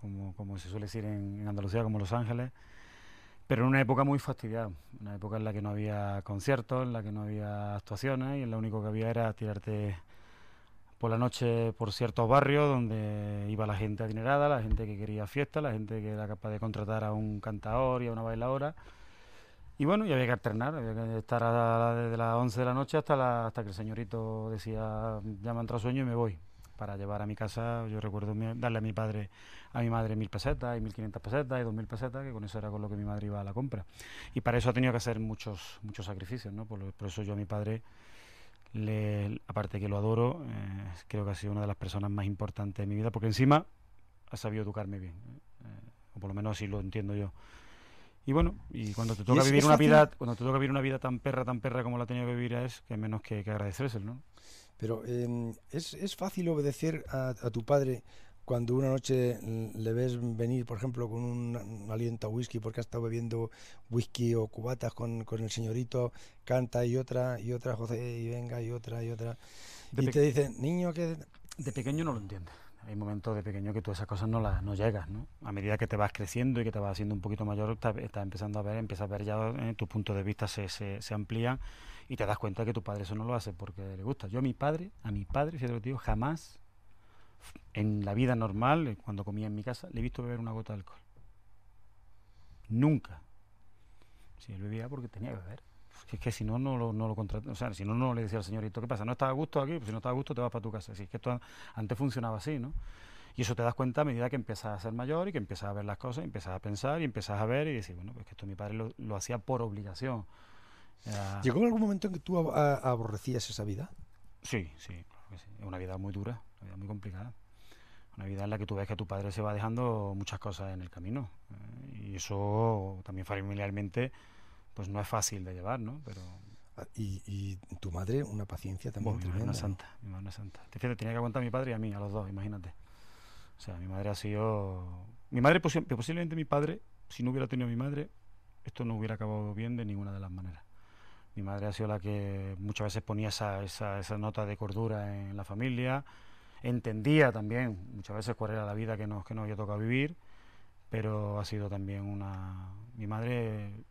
[SPEAKER 9] como se suele decir en Andalucía, como Los Ángeles. Pero en una época muy fastidiada, una época en la que no había conciertos, en la que no había actuaciones y en lo único que había era tirarte por la noche por ciertos barrios donde iba la gente adinerada, la gente que quería fiesta, la gente que era capaz de contratar a un cantador y a una bailadora. Y bueno, y había que alternar, había que estar desde las 11 de la noche hasta que el señorito decía, ya me ha entrado sueño y me voy. Para llevar a mi casa, yo recuerdo darle a mi madre 1.000 pesetas y 1.500 pesetas y 2.000 pesetas, que con eso era con lo que mi madre iba a la compra. Y para eso ha tenido que hacer muchos sacrificios, ¿no? Por eso yo a mi padre, aparte que lo adoro, creo que ha sido una de las personas más importantes de mi vida, porque encima ha sabido educarme bien, o por lo menos así lo entiendo yo. Y bueno, y cuando te toca vivir una vida tan perra como la ha tenido que vivir, es que menos que agradecérselo, ¿no?
[SPEAKER 8] Pero es fácil obedecer a tu padre cuando una noche le ves venir, por ejemplo, con un aliento a whisky porque ha estado bebiendo whisky o cubatas con el señorito, canta y otra, José, y venga, y otra. Y te dicen, niño, que...
[SPEAKER 9] De pequeño no lo entiendes. Hay momentos de pequeño que tú esas cosas no llegas, ¿no? A medida que te vas creciendo y que te vas haciendo un poquito mayor, estás empezando a ver, empiezas a ver ya tus puntos de vista se amplían y te das cuenta que tu padre eso no lo hace porque le gusta. Yo a mi padre, fíjate lo que digo, jamás en la vida normal, cuando comía en mi casa, le he visto beber una gota de alcohol. Nunca. Si él bebía porque tenía que beber. Es que si no lo contrataba, o sea, si no le decía al señorito, ¿qué pasa? ¿No estás a gusto aquí? Pues si no estás a gusto te vas para tu casa. Así es que esto antes funcionaba así, ¿no? Y eso te das cuenta a medida que empiezas a ser mayor y que empiezas a ver las cosas, empiezas a pensar y empiezas a ver y decir, bueno, pues que esto mi padre lo hacía por obligación.
[SPEAKER 8] ¿Llegó algún momento en que tú aborrecías esa vida?
[SPEAKER 9] Sí, claro que sí. Es una vida muy dura, una vida muy complicada. Una vida en la que tú ves que tu padre se va dejando muchas cosas en el camino. Y eso también familiarmente pues no es fácil de llevar, ¿no? Pero...
[SPEAKER 8] Y tu madre, una paciencia también tremenda.
[SPEAKER 9] Mi madre una santa. Fíjate, tenía que aguantar a mi padre y a mí, a los dos, imagínate. O sea, mi madre ha sido Mi madre, posiblemente mi padre, si no hubiera tenido a mi madre, esto no hubiera acabado bien de ninguna de las maneras. Mi madre ha sido la que muchas veces ponía esa nota de cordura en la familia, entendía también muchas veces cuál era la vida que nos había tocado vivir, pero ha sido también mi madre,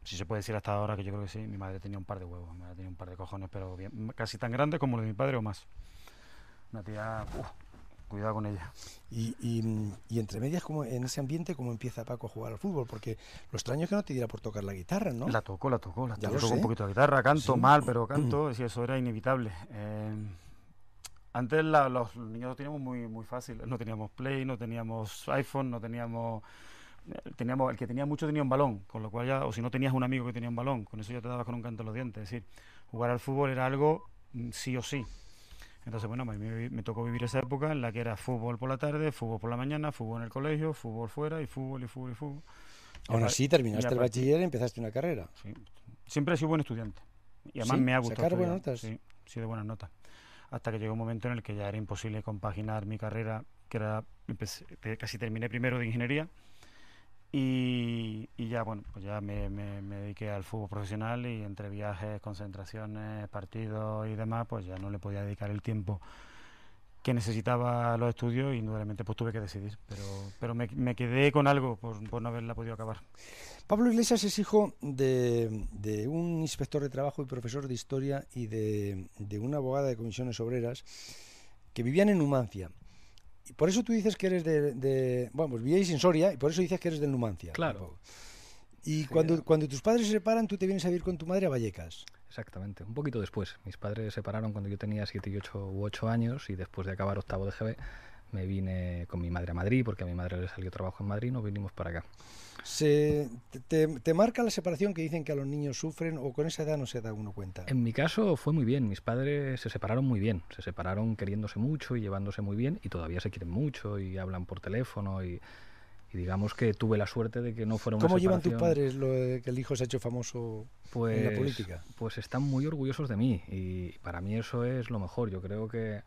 [SPEAKER 9] si se puede decir hasta ahora, que yo creo que sí, mi madre tenía un par de huevos, mi madre tenía un par de cojones, pero bien, casi tan grandes como los de mi padre o más. Una tía, cuidado con ella.
[SPEAKER 8] Y entre medias, como en ese ambiente, ¿cómo empieza Paco a jugar al fútbol? Porque lo extraño es que no te diera por tocar la guitarra, ¿no?
[SPEAKER 9] La tocó,
[SPEAKER 8] Ya
[SPEAKER 9] tocó un poquito la guitarra, canto
[SPEAKER 8] Sí.
[SPEAKER 9] mal, pero canto, sí, eso era inevitable. Antes los niños lo teníamos muy fácil, no teníamos Play, no teníamos iPhone, no teníamos... el que tenía mucho tenía un balón, con lo cual ya, o si no tenías un amigo que tenía un balón, con eso ya te dabas con un canto en los dientes. Es decir, jugar al fútbol era algo sí o sí. Entonces, bueno, me tocó vivir esa época en la que era fútbol por la tarde, fútbol por la mañana, fútbol en el colegio, fútbol fuera y fútbol.
[SPEAKER 8] Aún así, terminaste el bachiller y empezaste una carrera.
[SPEAKER 9] Sí. Siempre he sido buen estudiante. Y además
[SPEAKER 8] ¿Sí?
[SPEAKER 9] me ha gustado
[SPEAKER 8] ¿Sacar
[SPEAKER 9] estudiar.
[SPEAKER 8] buenas notas?
[SPEAKER 9] Sí, de buenas notas. Hasta que llegó un momento en el que ya era imposible compaginar mi carrera, que era casi terminé primero de ingeniería. Y ya, bueno, pues ya me dediqué al fútbol profesional y entre viajes, concentraciones, partidos y demás, pues ya no le podía dedicar el tiempo que necesitaba a los estudios y indudablemente pues tuve que decidir. Pero me quedé con algo por no haberla podido acabar.
[SPEAKER 8] Pablo Iglesias es hijo de un inspector de trabajo y profesor de historia y de una abogada de comisiones obreras que vivían en Numancia. Y por eso tú dices que eres bueno, pues vivíais en Soria y por eso dices que eres del Numancia.
[SPEAKER 10] Claro.
[SPEAKER 8] Y sí, cuando tus padres se separan, tú te vienes a vivir con tu madre a Vallecas.
[SPEAKER 10] Exactamente, un poquito después. Mis padres se separaron cuando yo tenía 7 y 8 años y después de acabar octavo de GB me vine con mi madre a Madrid porque a mi madre le salió trabajo en Madrid y nos vinimos para acá.
[SPEAKER 8] ¿Te marca la separación que dicen que a los niños sufren o con esa edad no se da uno cuenta?
[SPEAKER 10] En mi caso fue muy bien, mis padres se separaron muy bien, se separaron queriéndose mucho y llevándose muy bien y todavía se quieren mucho y hablan por teléfono y digamos que tuve la suerte de que no fuera una
[SPEAKER 8] ¿Cómo
[SPEAKER 10] separación.
[SPEAKER 8] llevan tus padres lo de que el hijo se ha hecho famoso en la política?
[SPEAKER 10] Pues están muy orgullosos de mí y para mí eso es lo mejor. Yo creo que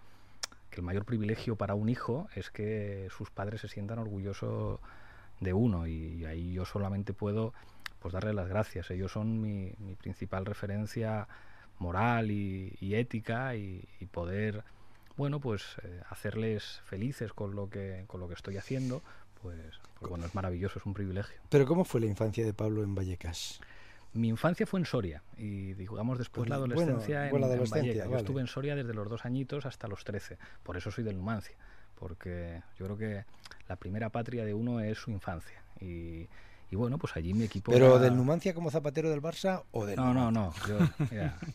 [SPEAKER 10] el mayor privilegio para un hijo es que sus padres se sientan orgullosos de uno y ahí yo solamente puedo pues darle las gracias. Ellos son mi principal referencia moral y ética y poder hacerles felices con lo que estoy haciendo, pues bueno, es maravilloso, es un privilegio.
[SPEAKER 8] ¿Pero cómo fue la infancia de Pablo en Vallecas?
[SPEAKER 10] Mi infancia fue en Soria y digamos después la adolescencia en Vallecas. Vale. Yo estuve en Soria desde los 2 añitos hasta los 13, por eso soy del Numancia, porque yo creo que la primera patria de uno es su infancia y bueno, pues allí mi equipo...
[SPEAKER 8] ¿Pero del Numancia como zapatero del Barça o del...?
[SPEAKER 10] No,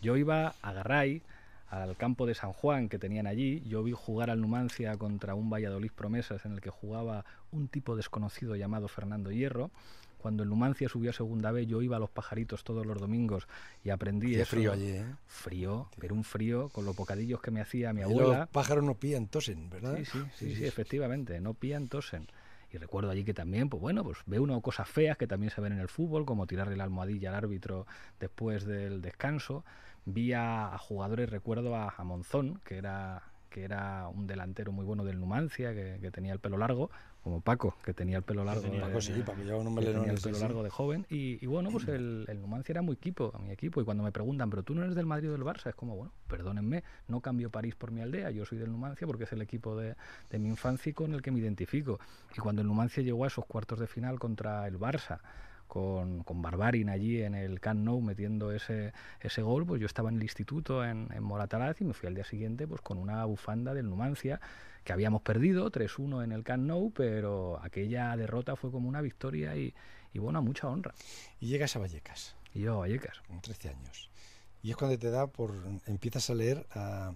[SPEAKER 10] yo iba a Garray, al campo de San Juan que tenían allí. Yo vi jugar al Numancia contra un Valladolid Promesas en el que jugaba un tipo desconocido llamado Fernando Hierro. Cuando el Numancia subió a segunda B, yo iba a Los Pajaritos todos los domingos y aprendí eso.
[SPEAKER 8] Frío allí, ¿eh?
[SPEAKER 10] Frío, pero un frío con los bocadillos que me hacía mi
[SPEAKER 8] y
[SPEAKER 10] abuela.
[SPEAKER 8] Los pájaros no pían, tosen, ¿verdad?
[SPEAKER 10] Sí, efectivamente, no pían, tosen. Y recuerdo allí que también, pues ve uno cosas feas que también se ven en el fútbol, como tirarle la almohadilla al árbitro después del descanso. Vi a jugadores, recuerdo a Monzón, que era un delantero muy bueno del Numancia, que tenía el pelo largo, como Paco, que tenía el pelo largo.
[SPEAKER 8] Paco llevaba un meleno.
[SPEAKER 10] Tenía el pelo largo de joven. Y bueno, pues el Numancia era mi equipo. Y cuando me preguntan, ¿pero tú no eres del Madrid o del Barça? Es como, bueno, perdónenme, no cambio París por mi aldea, yo soy del Numancia porque es el equipo de mi infancia y con el que me identifico. Y cuando el Numancia llegó a esos cuartos de final contra el Barça, con Barbarin allí en el Camp Nou metiendo ese gol, pues yo estaba en el instituto en Moratalaz y me fui al día siguiente pues con una bufanda del Numancia, que habíamos perdido 3-1 en el Camp Nou, pero aquella derrota fue como una victoria y bueno, a mucha honra.
[SPEAKER 8] Y llegas a Vallecas.
[SPEAKER 10] Y yo a Vallecas.
[SPEAKER 8] Con 13 años. Y es cuando te da empiezas a leer a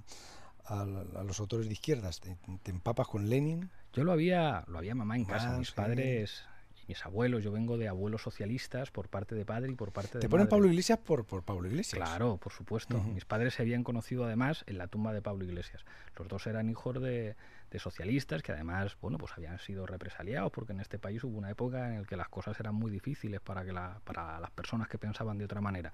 [SPEAKER 8] los autores de izquierdas, te empapas con Lenin.
[SPEAKER 10] Yo lo había mamá en casa, mis padres... Mis abuelos, yo vengo de abuelos socialistas por parte de padre y por parte de madre.
[SPEAKER 8] ¿Te ponen Pablo Iglesias por Pablo Iglesias?
[SPEAKER 10] Claro, por supuesto. Mis padres se habían conocido además en la tumba de Pablo Iglesias. Los dos eran hijos de socialistas que además, bueno, pues habían sido represaliados porque en este país hubo una época en la que las cosas eran muy difíciles para las personas que pensaban de otra manera.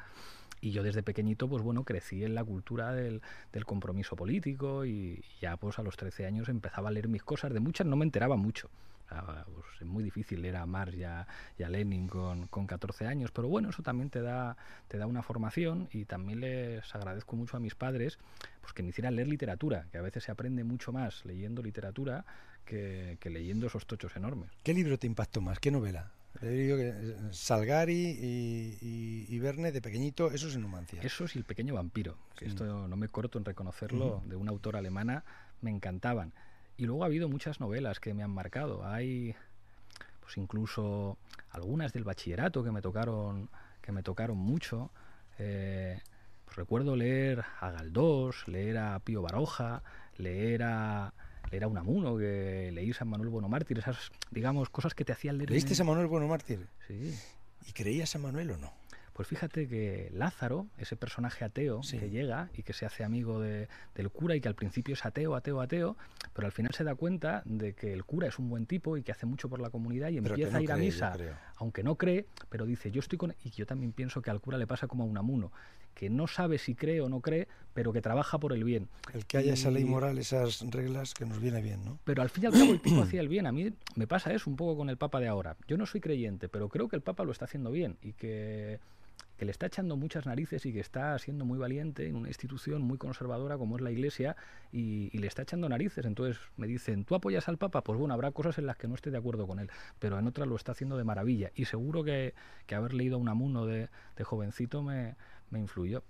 [SPEAKER 10] Y yo desde pequeñito, pues bueno, crecí en la cultura del compromiso político y ya pues a los 13 años empezaba a leer mis cosas. De muchas no me enteraba mucho, Pues es muy difícil leer a Marx y a Lenin con 14 años, pero bueno, eso también te da una formación, y también les agradezco mucho a mis padres pues que me hicieran leer literatura, que a veces se aprende mucho más leyendo literatura que leyendo esos tochos enormes.
[SPEAKER 8] ¿Qué libro te impactó más? ¿Qué novela? He dicho que Salgari y Verne de pequeñito, eso es en Numancia.
[SPEAKER 10] Eso es El pequeño vampiro, que esto no me corto en reconocerlo, de una autora alemana, me encantaban. Y luego ha habido muchas novelas que me han marcado. Hay pues incluso algunas del bachillerato que me tocaron mucho. Pues recuerdo leer a Galdós, leer a Pío Baroja, leer a Unamuno, que leí San Manuel Bueno Mártir, esas, digamos, cosas que te hacían leer.
[SPEAKER 8] ¿Leíste San Manuel Bueno Mártir?
[SPEAKER 10] Sí.
[SPEAKER 8] ¿Y creías San Manuel o no?
[SPEAKER 10] Pues fíjate que Lázaro, ese personaje ateo que llega y que se hace amigo del cura, y que al principio es ateo, pero al final se da cuenta de que el cura es un buen tipo y que hace mucho por la comunidad, y empieza a ir a misa, aunque no cree, pero dice, yo estoy con... Y yo también pienso que al cura le pasa como a Unamuno, que no sabe si cree o no cree, pero que trabaja por el bien.
[SPEAKER 8] El que haya esa ley moral, esas reglas, que nos viene bien, ¿no?
[SPEAKER 10] Pero al fin y al cabo el tipo hacía el bien. A mí me pasa eso un poco con el Papa de ahora. Yo no soy creyente, pero creo que el Papa lo está haciendo bien, y que le está echando muchas narices, y que está siendo muy valiente en una institución muy conservadora como es la Iglesia, y le está echando narices. Entonces me dicen, ¿tú apoyas al Papa? Pues bueno, habrá cosas en las que no esté de acuerdo con él, pero en otras lo está haciendo de maravilla, y seguro que haber leído a Unamuno de jovencito me influyó.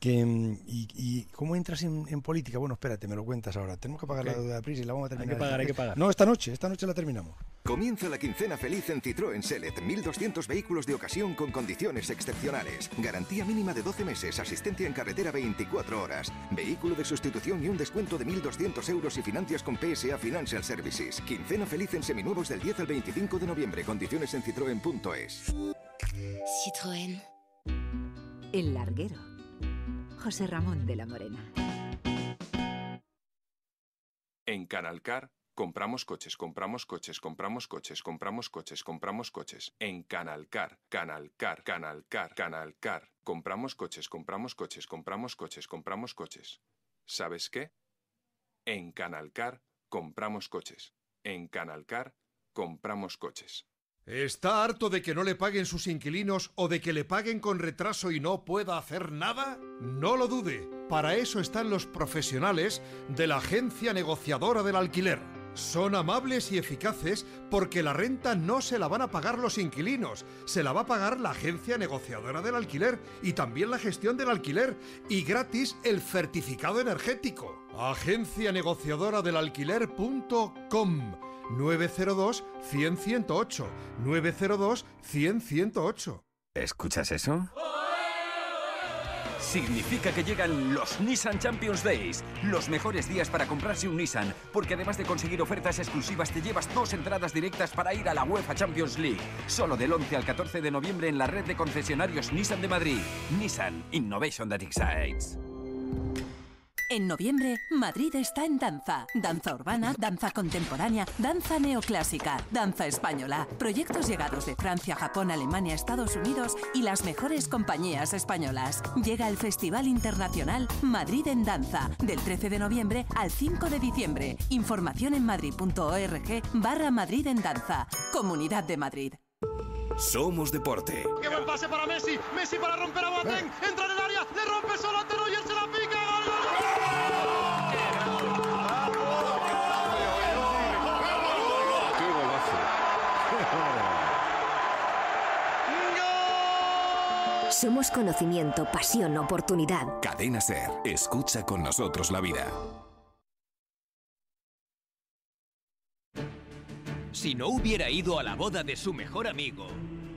[SPEAKER 8] ¿Y cómo entras en política? Bueno, espérate, me lo cuentas ahora. Tenemos que pagar la deuda de prisa y la vamos a terminar.
[SPEAKER 10] Hay que pagar.
[SPEAKER 8] No, esta noche la terminamos.
[SPEAKER 18] Comienza la quincena feliz en Citroën Select. 1.200 vehículos de ocasión con condiciones excepcionales. Garantía mínima de 12 meses, asistencia en carretera 24 horas. Vehículo de sustitución y un descuento de 1.200 euros si financias con PSA Financial Services. Quincena feliz en seminuevos del 10 al 25 de noviembre. Condiciones en citroen.es.
[SPEAKER 19] Citroën.
[SPEAKER 6] El Larguero. José Ramón de la Morena.
[SPEAKER 20] En Canalcar compramos coches. En Canalcar. Compramos coches. ¿Sabes qué? En Canalcar compramos coches. En Canalcar compramos coches.
[SPEAKER 21] ¿Está harto de que no le paguen sus inquilinos o de que le paguen con retraso y no pueda hacer nada? No lo dude, para eso están los profesionales de la Agencia Negociadora del Alquiler. Son amables y eficaces porque la renta no se la van a pagar los inquilinos, se la va a pagar la Agencia Negociadora del Alquiler, y también la gestión del alquiler, y gratis el certificado energético. agencianegociadoradelalquiler.com 902-100-108. 902-100-108.
[SPEAKER 22] ¿Escuchas eso? Significa que llegan los Nissan Champions Days, los mejores días para comprarse un Nissan, porque además de conseguir ofertas exclusivas te llevas 2 entradas directas para ir a la UEFA Champions League, solo del 11 al 14 de noviembre en la red de concesionarios Nissan de Madrid. Nissan, Innovation that excites.
[SPEAKER 23] En noviembre, Madrid está en danza. Danza urbana, danza contemporánea, danza neoclásica, danza española. Proyectos llegados de Francia, Japón, Alemania, Estados Unidos y las mejores compañías españolas. Llega el Festival Internacional Madrid en Danza, del 13 de noviembre al 5 de diciembre. Información en madrid.org/Madrid en Danza. Comunidad de Madrid.
[SPEAKER 22] Somos deporte.
[SPEAKER 24] ¡Qué buen pase para Messi! ¡Messi para romper a Boateng! ¡Entra en el área! ¡Le rompe solo a Neuer! ¡Se la pica! ¡Gol, gol, gol!
[SPEAKER 21] ¡Qué golazo!
[SPEAKER 25] Somos conocimiento, pasión, oportunidad.
[SPEAKER 22] Cadena SER. Escucha con nosotros la vida.
[SPEAKER 14] Si no hubiera ido a la boda de su mejor amigo,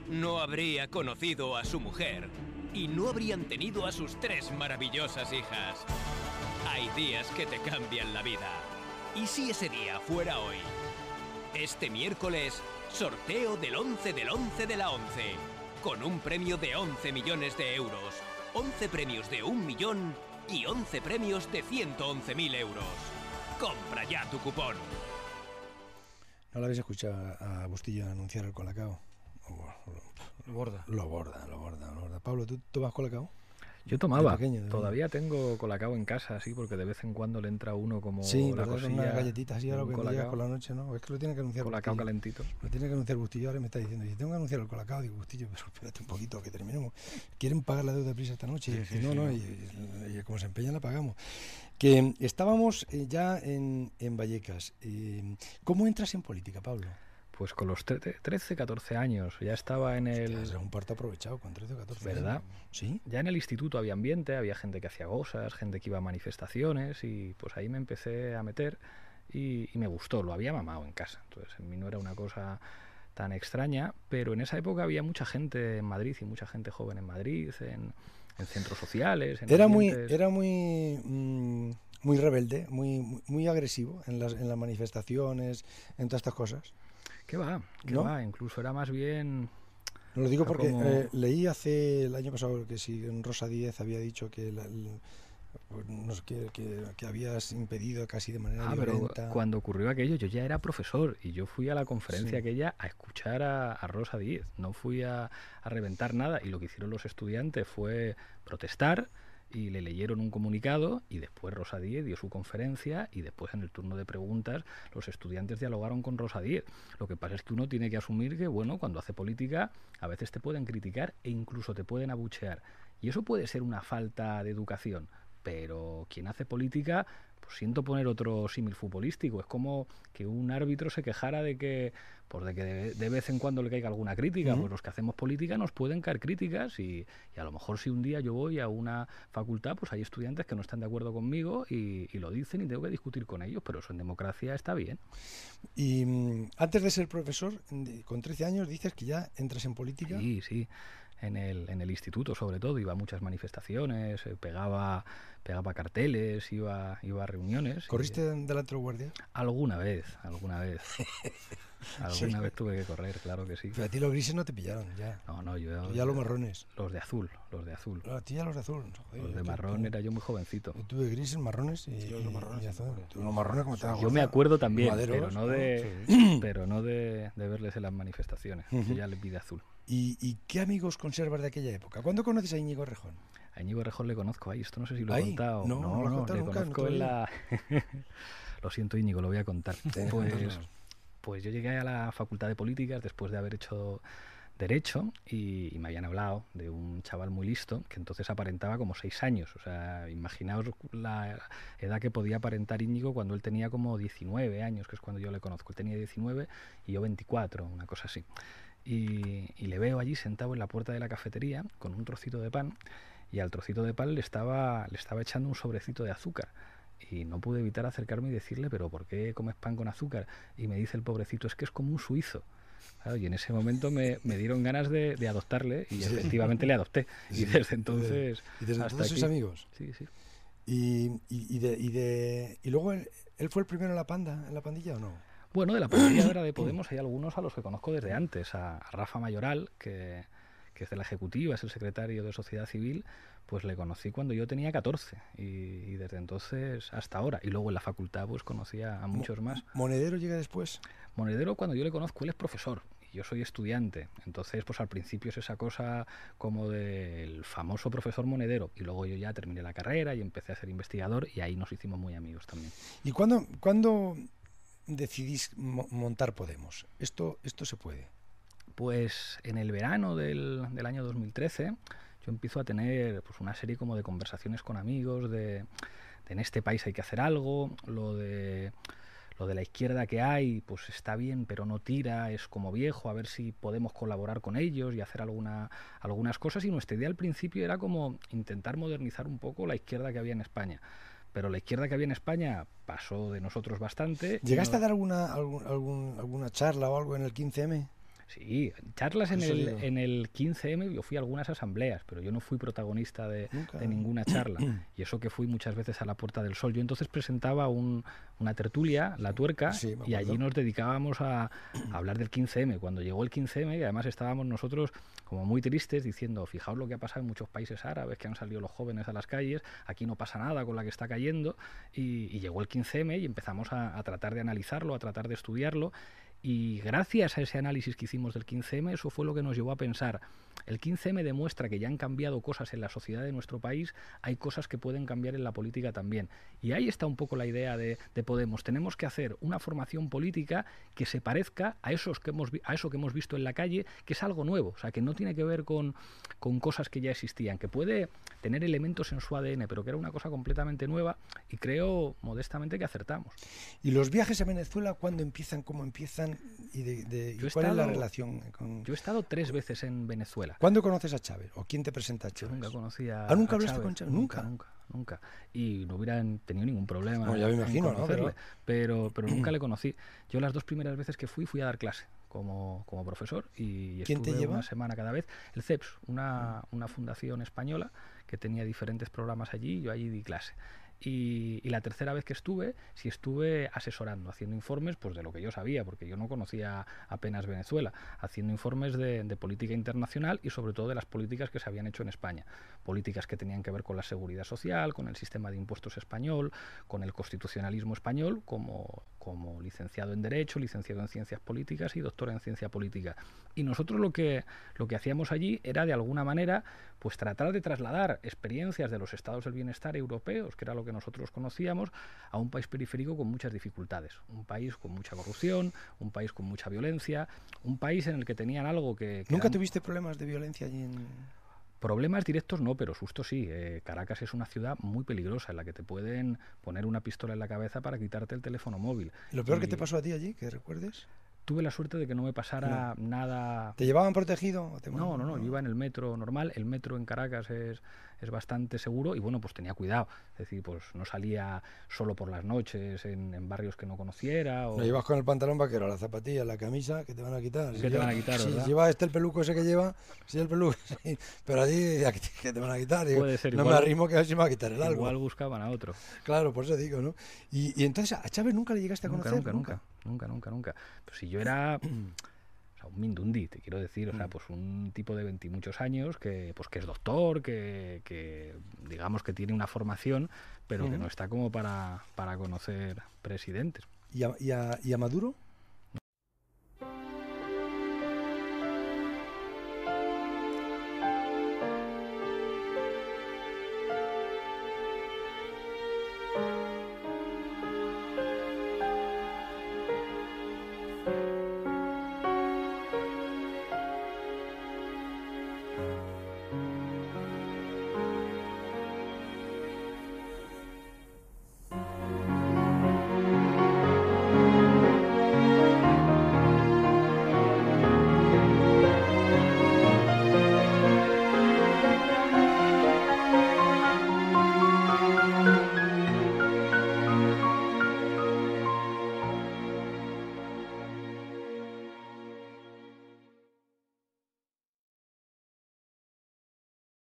[SPEAKER 14] no habría conocido a su mujer y no habrían tenido a sus 3 maravillosas hijas. Hay días que te cambian la vida. ¿Y si ese día fuera hoy? Este miércoles, sorteo del 11 del 11 de la 11, con un premio de 11 millones de euros, 11 premios de 1 millón y 11 premios de 111.000 euros. Compra ya tu cupón.
[SPEAKER 8] ¿No lo habéis escuchado a Bustillo anunciar el Colacao?
[SPEAKER 9] Lo borda.
[SPEAKER 8] Pablo, ¿tú tomas Colacao?
[SPEAKER 10] Yo tomaba,
[SPEAKER 8] pequeño,
[SPEAKER 10] todavía tengo colacao en casa, sí, porque de vez en cuando le entra uno como
[SPEAKER 8] sí,
[SPEAKER 10] la
[SPEAKER 8] con
[SPEAKER 10] cosilla
[SPEAKER 8] unas galletitas así,
[SPEAKER 10] de
[SPEAKER 8] ahora
[SPEAKER 10] un
[SPEAKER 8] que
[SPEAKER 10] colacao.
[SPEAKER 8] llega por la noche, ¿no? Es que lo tiene que anunciar
[SPEAKER 10] Colacao
[SPEAKER 8] Bustillo.
[SPEAKER 10] calentito.
[SPEAKER 8] Lo tiene que anunciar Bustillo, ahora me está diciendo, si tengo que anunciar el colacao, digo, Bustillo, pero espérate un poquito, que terminemos. ¿Quieren pagar la deuda prisa esta noche?
[SPEAKER 9] Sí,
[SPEAKER 8] y
[SPEAKER 9] sí,
[SPEAKER 8] no,
[SPEAKER 9] sí.
[SPEAKER 8] y como se empeñan la pagamos. Que estábamos ya en Vallecas. ¿Cómo entras en política, Pablo?
[SPEAKER 10] Pues con los 13, 14 años, ya estaba en el...
[SPEAKER 8] Era un parto aprovechado, con 13 o 14
[SPEAKER 10] ¿Verdad?
[SPEAKER 8] años. ¿Sí?
[SPEAKER 10] Ya en el instituto había ambiente, había gente que hacía cosas, gente que iba a manifestaciones y pues ahí me empecé a meter y me gustó, lo había mamado en casa. Entonces en mí no era una cosa tan extraña, pero en esa época había mucha gente en Madrid y mucha gente joven en Madrid, en centros sociales. En
[SPEAKER 8] Era
[SPEAKER 10] ambientes...
[SPEAKER 8] muy rebelde, muy agresivo en las manifestaciones, en todas estas cosas.
[SPEAKER 10] ¿Qué va?
[SPEAKER 8] ¿No?
[SPEAKER 10] Va? Incluso era más bien...
[SPEAKER 8] Lo digo porque
[SPEAKER 10] como...
[SPEAKER 8] leí el año pasado que si Rosa Díez había dicho que no sé, que habías impedido casi de manera violenta.
[SPEAKER 10] Pero cuando ocurrió aquello yo ya era profesor y yo fui a la conferencia
[SPEAKER 8] Sí.
[SPEAKER 10] aquella a escuchar a Rosa Díez, no fui a reventar nada, y lo que hicieron los estudiantes fue protestar y le leyeron un comunicado y después Rosa Díez dio su conferencia y después en el turno de preguntas los estudiantes dialogaron con Rosa Díez. Lo que pasa es que uno tiene que asumir que, bueno, cuando hace política a veces te pueden criticar e incluso te pueden abuchear. Y eso puede ser una falta de educación, pero quien hace política, pues siento poner otro símil futbolístico, es como que un árbitro se quejara de que de vez en cuando le caiga alguna crítica. Pues los que hacemos política nos pueden caer críticas y a lo mejor si un día yo voy a una facultad, pues hay estudiantes que no están de acuerdo conmigo y lo dicen y tengo que discutir con ellos, pero eso en democracia está bien.
[SPEAKER 8] Y antes de ser profesor, con 13 años, dices que ya entras en política.
[SPEAKER 10] Sí, sí. En el instituto, sobre todo, iba a muchas manifestaciones, pegaba carteles, iba a reuniones.
[SPEAKER 8] ¿Corriste delante de los guardias?
[SPEAKER 10] Alguna vez. Alguna vez tuve que correr, claro que sí.
[SPEAKER 8] Pero a ti los grises no te pillaron, ya.
[SPEAKER 10] No, yo...
[SPEAKER 8] Ya los marrones.
[SPEAKER 10] Los de azul.
[SPEAKER 8] A ti ya los de azul. Joder,
[SPEAKER 10] los de marrón era yo muy jovencito.
[SPEAKER 8] Yo tuve grises, marrones y azul. Tú los marrones, como te das
[SPEAKER 10] Yo me acuerdo también,
[SPEAKER 8] maderos,
[SPEAKER 10] pero no de verles en las manifestaciones. Yo ya les vi de azul.
[SPEAKER 8] ¿Y qué amigos conservas de aquella época? ¿Cuándo conoces a Íñigo Errejón?
[SPEAKER 10] A Íñigo Errejón le conozco ahí, esto no sé si lo he
[SPEAKER 8] ¿Ahí?
[SPEAKER 10] contado.
[SPEAKER 8] No,
[SPEAKER 10] le conozco en la... Lo siento, Íñigo, lo voy a contar. Pues yo llegué a la Facultad de Políticas después de haber hecho Derecho y me habían hablado de un chaval muy listo que entonces aparentaba como 6 años. O sea, imaginaos la edad que podía aparentar Íñigo cuando él tenía como 19 años, que es cuando yo le conozco. Él tenía 19 y yo 24, una cosa así. Y le veo allí sentado en la puerta de la cafetería con un trocito de pan y al trocito de pan le estaba echando un sobrecito de azúcar. Y no pude evitar acercarme y decirle, ¿pero por qué comes pan con azúcar? Y me dice el pobrecito, es que es como un suizo. Claro, y en ese momento me dieron ganas de adoptarle y efectivamente le adopté. Y desde entonces...
[SPEAKER 8] ¿Y desde entonces sois amigos?
[SPEAKER 10] Sí, sí.
[SPEAKER 8] Y luego él fue el primero en la pandilla o no?
[SPEAKER 10] Bueno, de la pandilla ahora de Podemos hay algunos a los que conozco desde antes. A Rafa Mayoral, que es de la Ejecutiva, es el secretario de Sociedad Civil, pues le conocí cuando yo tenía 14 y desde entonces hasta ahora. Y luego en la facultad pues conocí a muchos más.
[SPEAKER 8] ¿Monedero llega después?
[SPEAKER 10] Monedero, cuando yo le conozco, él es profesor y yo soy estudiante. Entonces pues al principio es esa cosa como del famoso profesor Monedero y luego yo ya terminé la carrera y empecé a ser investigador y ahí nos hicimos muy amigos también.
[SPEAKER 8] ¿Y cuándo decidís montar Podemos? ¿Esto se puede?
[SPEAKER 10] Pues en el verano del año 2013 yo empiezo a tener pues una serie como de conversaciones con amigos de en este país hay que hacer algo, lo de la izquierda que hay pues está bien pero no tira, es como viejo, a ver si podemos colaborar con ellos y hacer algunas cosas. Y nuestra idea al principio era como intentar modernizar un poco la izquierda que había en España. Pero la izquierda que había en España pasó de nosotros bastante.
[SPEAKER 8] ¿Llegaste a dar alguna charla o algo en el 15M?
[SPEAKER 10] Sí, charlas en el 15M, yo fui a algunas asambleas, pero yo no fui protagonista de ninguna charla. Y eso que fui muchas veces a la Puerta del Sol. Yo entonces presentaba una tertulia, La Tuerca, y allí nos dedicábamos a hablar del 15M. Cuando llegó el 15M, y además estábamos nosotros como muy tristes diciendo, fijaos lo que ha pasado en muchos países árabes, que han salido los jóvenes a las calles, aquí no pasa nada con la que está cayendo, y llegó el 15M y empezamos a tratar de analizarlo, a tratar de estudiarlo. Y gracias a ese análisis que hicimos del 15M, eso fue lo que nos llevó a pensar, el 15M demuestra que ya han cambiado cosas en la sociedad de nuestro país, hay cosas que pueden cambiar en la política también. Y ahí está un poco la idea de Podemos. Tenemos que hacer una formación política que se parezca a eso que hemos visto en la calle, que es algo nuevo, o sea, que no tiene que ver con cosas que ya existían, que puede tener elementos en su ADN, pero que era una cosa completamente nueva, y creo modestamente que acertamos.
[SPEAKER 8] ¿Y los viajes a Venezuela cuándo empiezan, cómo empiezan y cuál es la relación con...?
[SPEAKER 10] Yo he estado 3 veces en Venezuela.
[SPEAKER 8] ¿Cuándo conoces a Chávez? ¿O quién te presenta a Chávez?
[SPEAKER 10] Yo nunca conocí a
[SPEAKER 8] ¿Nunca hablaste
[SPEAKER 10] Chávez.
[SPEAKER 8] con Chávez?
[SPEAKER 10] Nunca. Y no hubieran tenido ningún problema.
[SPEAKER 8] No, ya me imagino,
[SPEAKER 10] ¿no? Pero nunca le conocí. Yo las 2 primeras veces que fui a dar clase como profesor y
[SPEAKER 8] ¿Quién
[SPEAKER 10] estuve
[SPEAKER 8] te lleva?
[SPEAKER 10] una semana cada vez. El CEPS, una fundación española que tenía diferentes programas allí, y yo allí di clase. Y la tercera vez que estuve asesorando, haciendo informes pues de lo que yo sabía, porque yo no conocía apenas Venezuela, haciendo informes de política internacional y sobre todo de las políticas que se habían hecho en España, políticas que tenían que ver con la seguridad social, con el sistema de impuestos español, con el constitucionalismo español, como licenciado en Derecho, licenciado en Ciencias Políticas y doctor en Ciencia Política. Y nosotros lo que hacíamos allí era, de alguna manera, pues tratar de trasladar experiencias de los estados del bienestar europeos, que era lo que nosotros conocíamos, a un país periférico con muchas dificultades, un país con mucha corrupción, un país con mucha violencia, un país en el que tenían algo que
[SPEAKER 8] ¿Nunca tuviste problemas de violencia allí en...?
[SPEAKER 10] Problemas directos no, pero sustos sí. Caracas es una ciudad muy peligrosa en la que te pueden poner una pistola en la cabeza para quitarte el teléfono móvil.
[SPEAKER 8] ¿Lo peor que te pasó a ti allí, que recuerdes?
[SPEAKER 10] Tuve la suerte de que no me pasara nada...
[SPEAKER 8] ¿Te llevaban protegido?
[SPEAKER 10] No, yo iba en el metro normal. El metro en Caracas es bastante seguro y bueno, pues tenía cuidado. Es decir, pues no salía solo por las noches en barrios que no conociera.
[SPEAKER 8] No ibas con el pantalón vaquero, la zapatilla, la camisa, que te van a quitar.
[SPEAKER 10] ¿Qué te van a quitar,
[SPEAKER 8] si
[SPEAKER 10] verdad?
[SPEAKER 8] lleva el peluco ese que lleva, sí, el peluco, sí, pero allí que te van a quitar. Digo,
[SPEAKER 10] puede ser,
[SPEAKER 8] no
[SPEAKER 10] igual,
[SPEAKER 8] me arrimo que a ver si me va a quitar el algo.
[SPEAKER 10] Igual buscaban a otro.
[SPEAKER 8] Claro, por eso digo, ¿no? Y entonces, ¿a Chávez nunca le llegaste a conocer?
[SPEAKER 10] Nunca. Pues si yo era... O sea, un mindundi, te quiero decir, o sea, pues un tipo de 20 y muchos años que es doctor, que digamos que tiene una formación, pero que no está como para conocer presidentes.
[SPEAKER 8] ¿Y a Maduro?